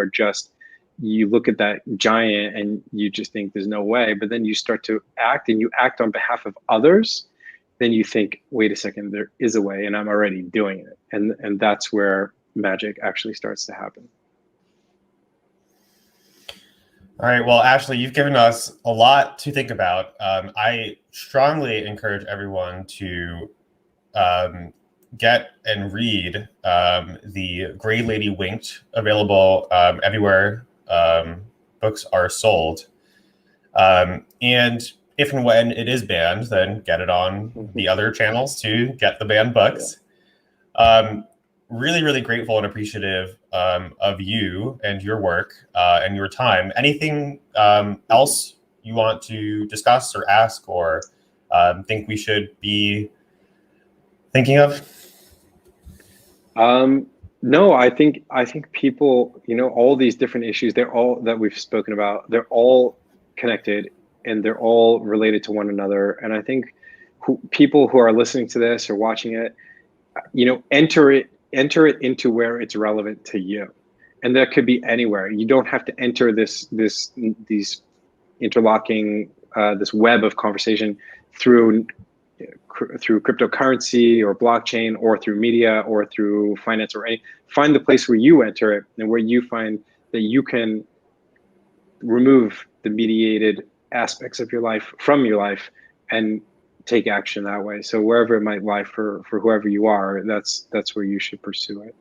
look at that giant and you just think there's no way, but then you start to act, and you act on behalf of others. Then you think, wait a second, there is a way, and I'm already doing it. And that's where magic actually starts to happen. All right. Well, Ashley, you've given us a lot to think about. I strongly encourage everyone to get and read the Gray Lady Winked, available everywhere books are sold. And if and when it is banned, then get it on the other channels to get the banned books. Yeah. Really, really grateful and appreciative of you and your work and your time. Anything else you want to discuss or ask, or think we should be thinking of? No, I think people, all these different issues, they're all that we've spoken about, they're all connected and they're all related to one another. And I think people who are listening to this or watching it, enter it into where it's relevant to you. And that could be anywhere. You don't have to enter these interlocking, this web of conversation through cryptocurrency or blockchain, or through media, or through finance, or find the place where you enter it, and where you find that you can remove the mediated aspects of your life from your life and take action that way. So wherever it might lie for whoever you are, that's where you should pursue it.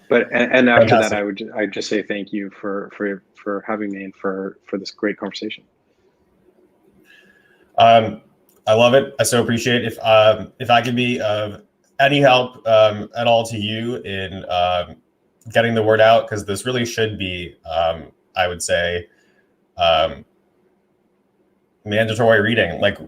But and after Fantastic. That, I'd just say thank you for having me and for this great conversation. I love it. I so appreciate it. If I could be of any help at all to you in getting the word out, because this really should be, I would say, mandatory reading, like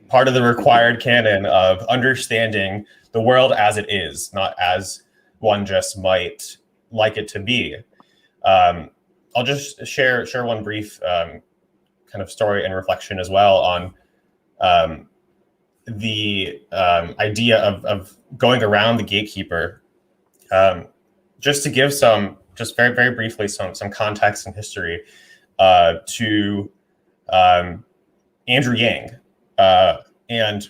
part of the required canon of understanding the world as it is, not as one just might like it to be. I'll just share one brief kind of story and reflection as well on the idea of going around the gatekeeper. Just to give just very, very briefly, some context and history to Andrew Yang. And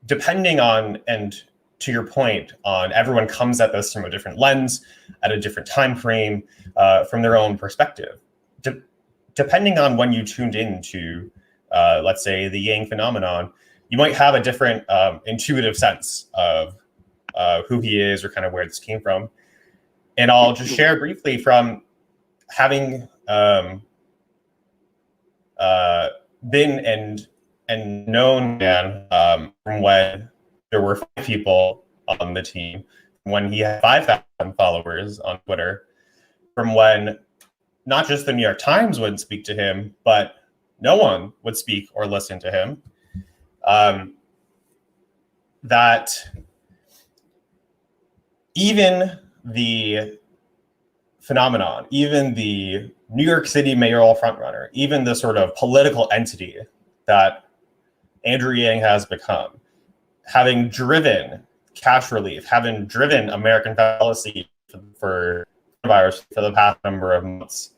depending on, and to your point on, everyone comes at this from a different lens, at a different time frame, from their own perspective. depending on when you tuned into, let's say, the Yang phenomenon, you might have a different intuitive sense of who he is or kind of where this came from. And I'll just share briefly from having been and known man from when there were 5 people on the team, when he had 5,000 followers on Twitter, from when not just the New York Times would speak to him, but no one would speak or listen to him. That even the phenomenon, even the New York City mayoral frontrunner, even the sort of political entity that Andrew Yang has become, having driven cash relief, having driven American policy for coronavirus for the past number of months,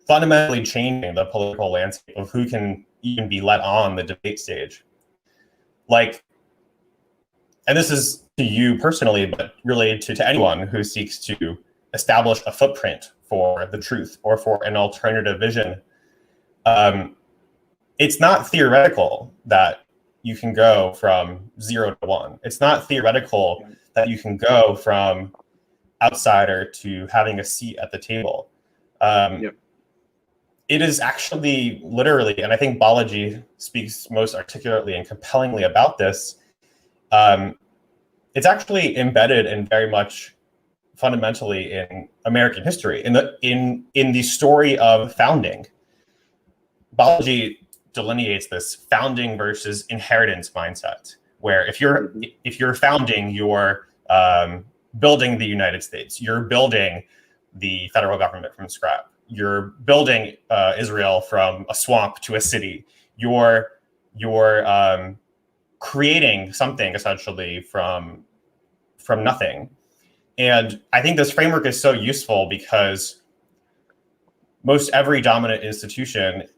fundamentally changing the political landscape of who can even be let on the debate stage. Like, and this is to you personally, but really to anyone who seeks to establish a footprint for the truth or for an alternative vision. It's not theoretical that you can go from 0 to 1. It's not theoretical that you can go from outsider to having a seat at the table. It is actually literally, and I think Balaji speaks most articulately and compellingly about this, it's actually embedded and very much fundamentally in American history, in the story of founding. Balaji delineates this founding versus inheritance mindset, where if you're founding, you're building the United States, you're building the federal government from scratch, you're building Israel from a swamp to a city, you're creating something essentially from nothing. And I think this framework is so useful because most every dominant institution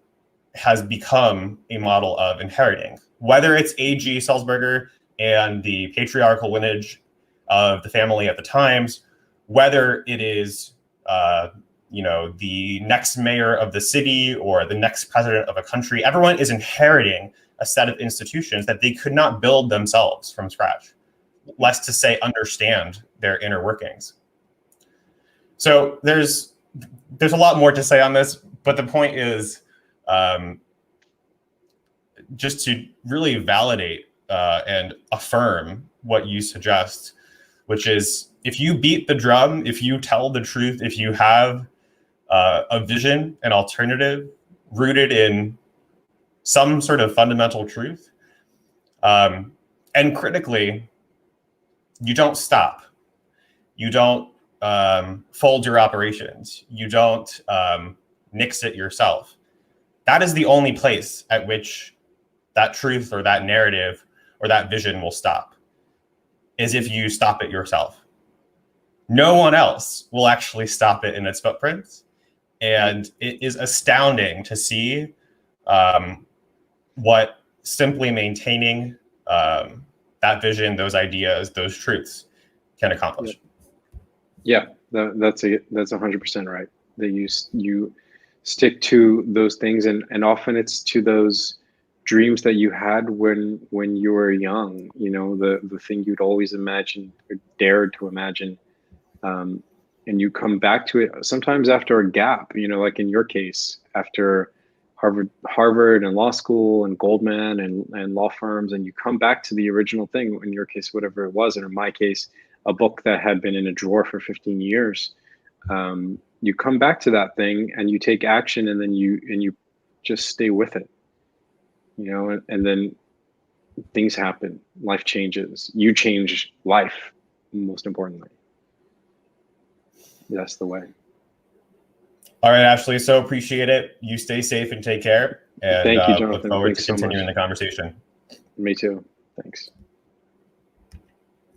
has become a model of inheriting, whether it's A.G. Sulzberger and the patriarchal lineage of the family at the Times, whether it is the next mayor of the city or the next president of a country. Everyone is inheriting a set of institutions that they could not build themselves from scratch, less to say understand their inner workings. So there's a lot more to say on this, but the point is just to really validate and affirm what you suggest, which is if you beat the drum, if you tell the truth, if you have a vision, an alternative rooted in some sort of fundamental truth, and critically, you don't stop. You don't fold your operations. You don't nix it yourself. That is the only place at which that truth or that narrative or that vision will stop, is if you stop it yourself. No one else will actually stop it in its footprints. And it is astounding to see what simply maintaining that vision, those ideas, those truths can accomplish. Yeah, that's 100% right. That you stick to those things, and often it's to those dreams that you had when you were young. You know, the thing you'd always imagined or dared to imagine, and you come back to it sometimes after a gap. You know, like in your case, after Harvard and law school and Goldman and law firms, and you come back to the original thing. In your case, whatever it was, and in my case, a book that had been in a drawer for 15 years. You come back to that thing and you take action, and then you just stay with it. You know, and then things happen. Life changes. You change life, most importantly. That's the way. All right, Ashley. So appreciate it. You stay safe and take care. And thank you, Jonathan. Look forward Thanks to continuing so much. the conversation. Me too. Thanks.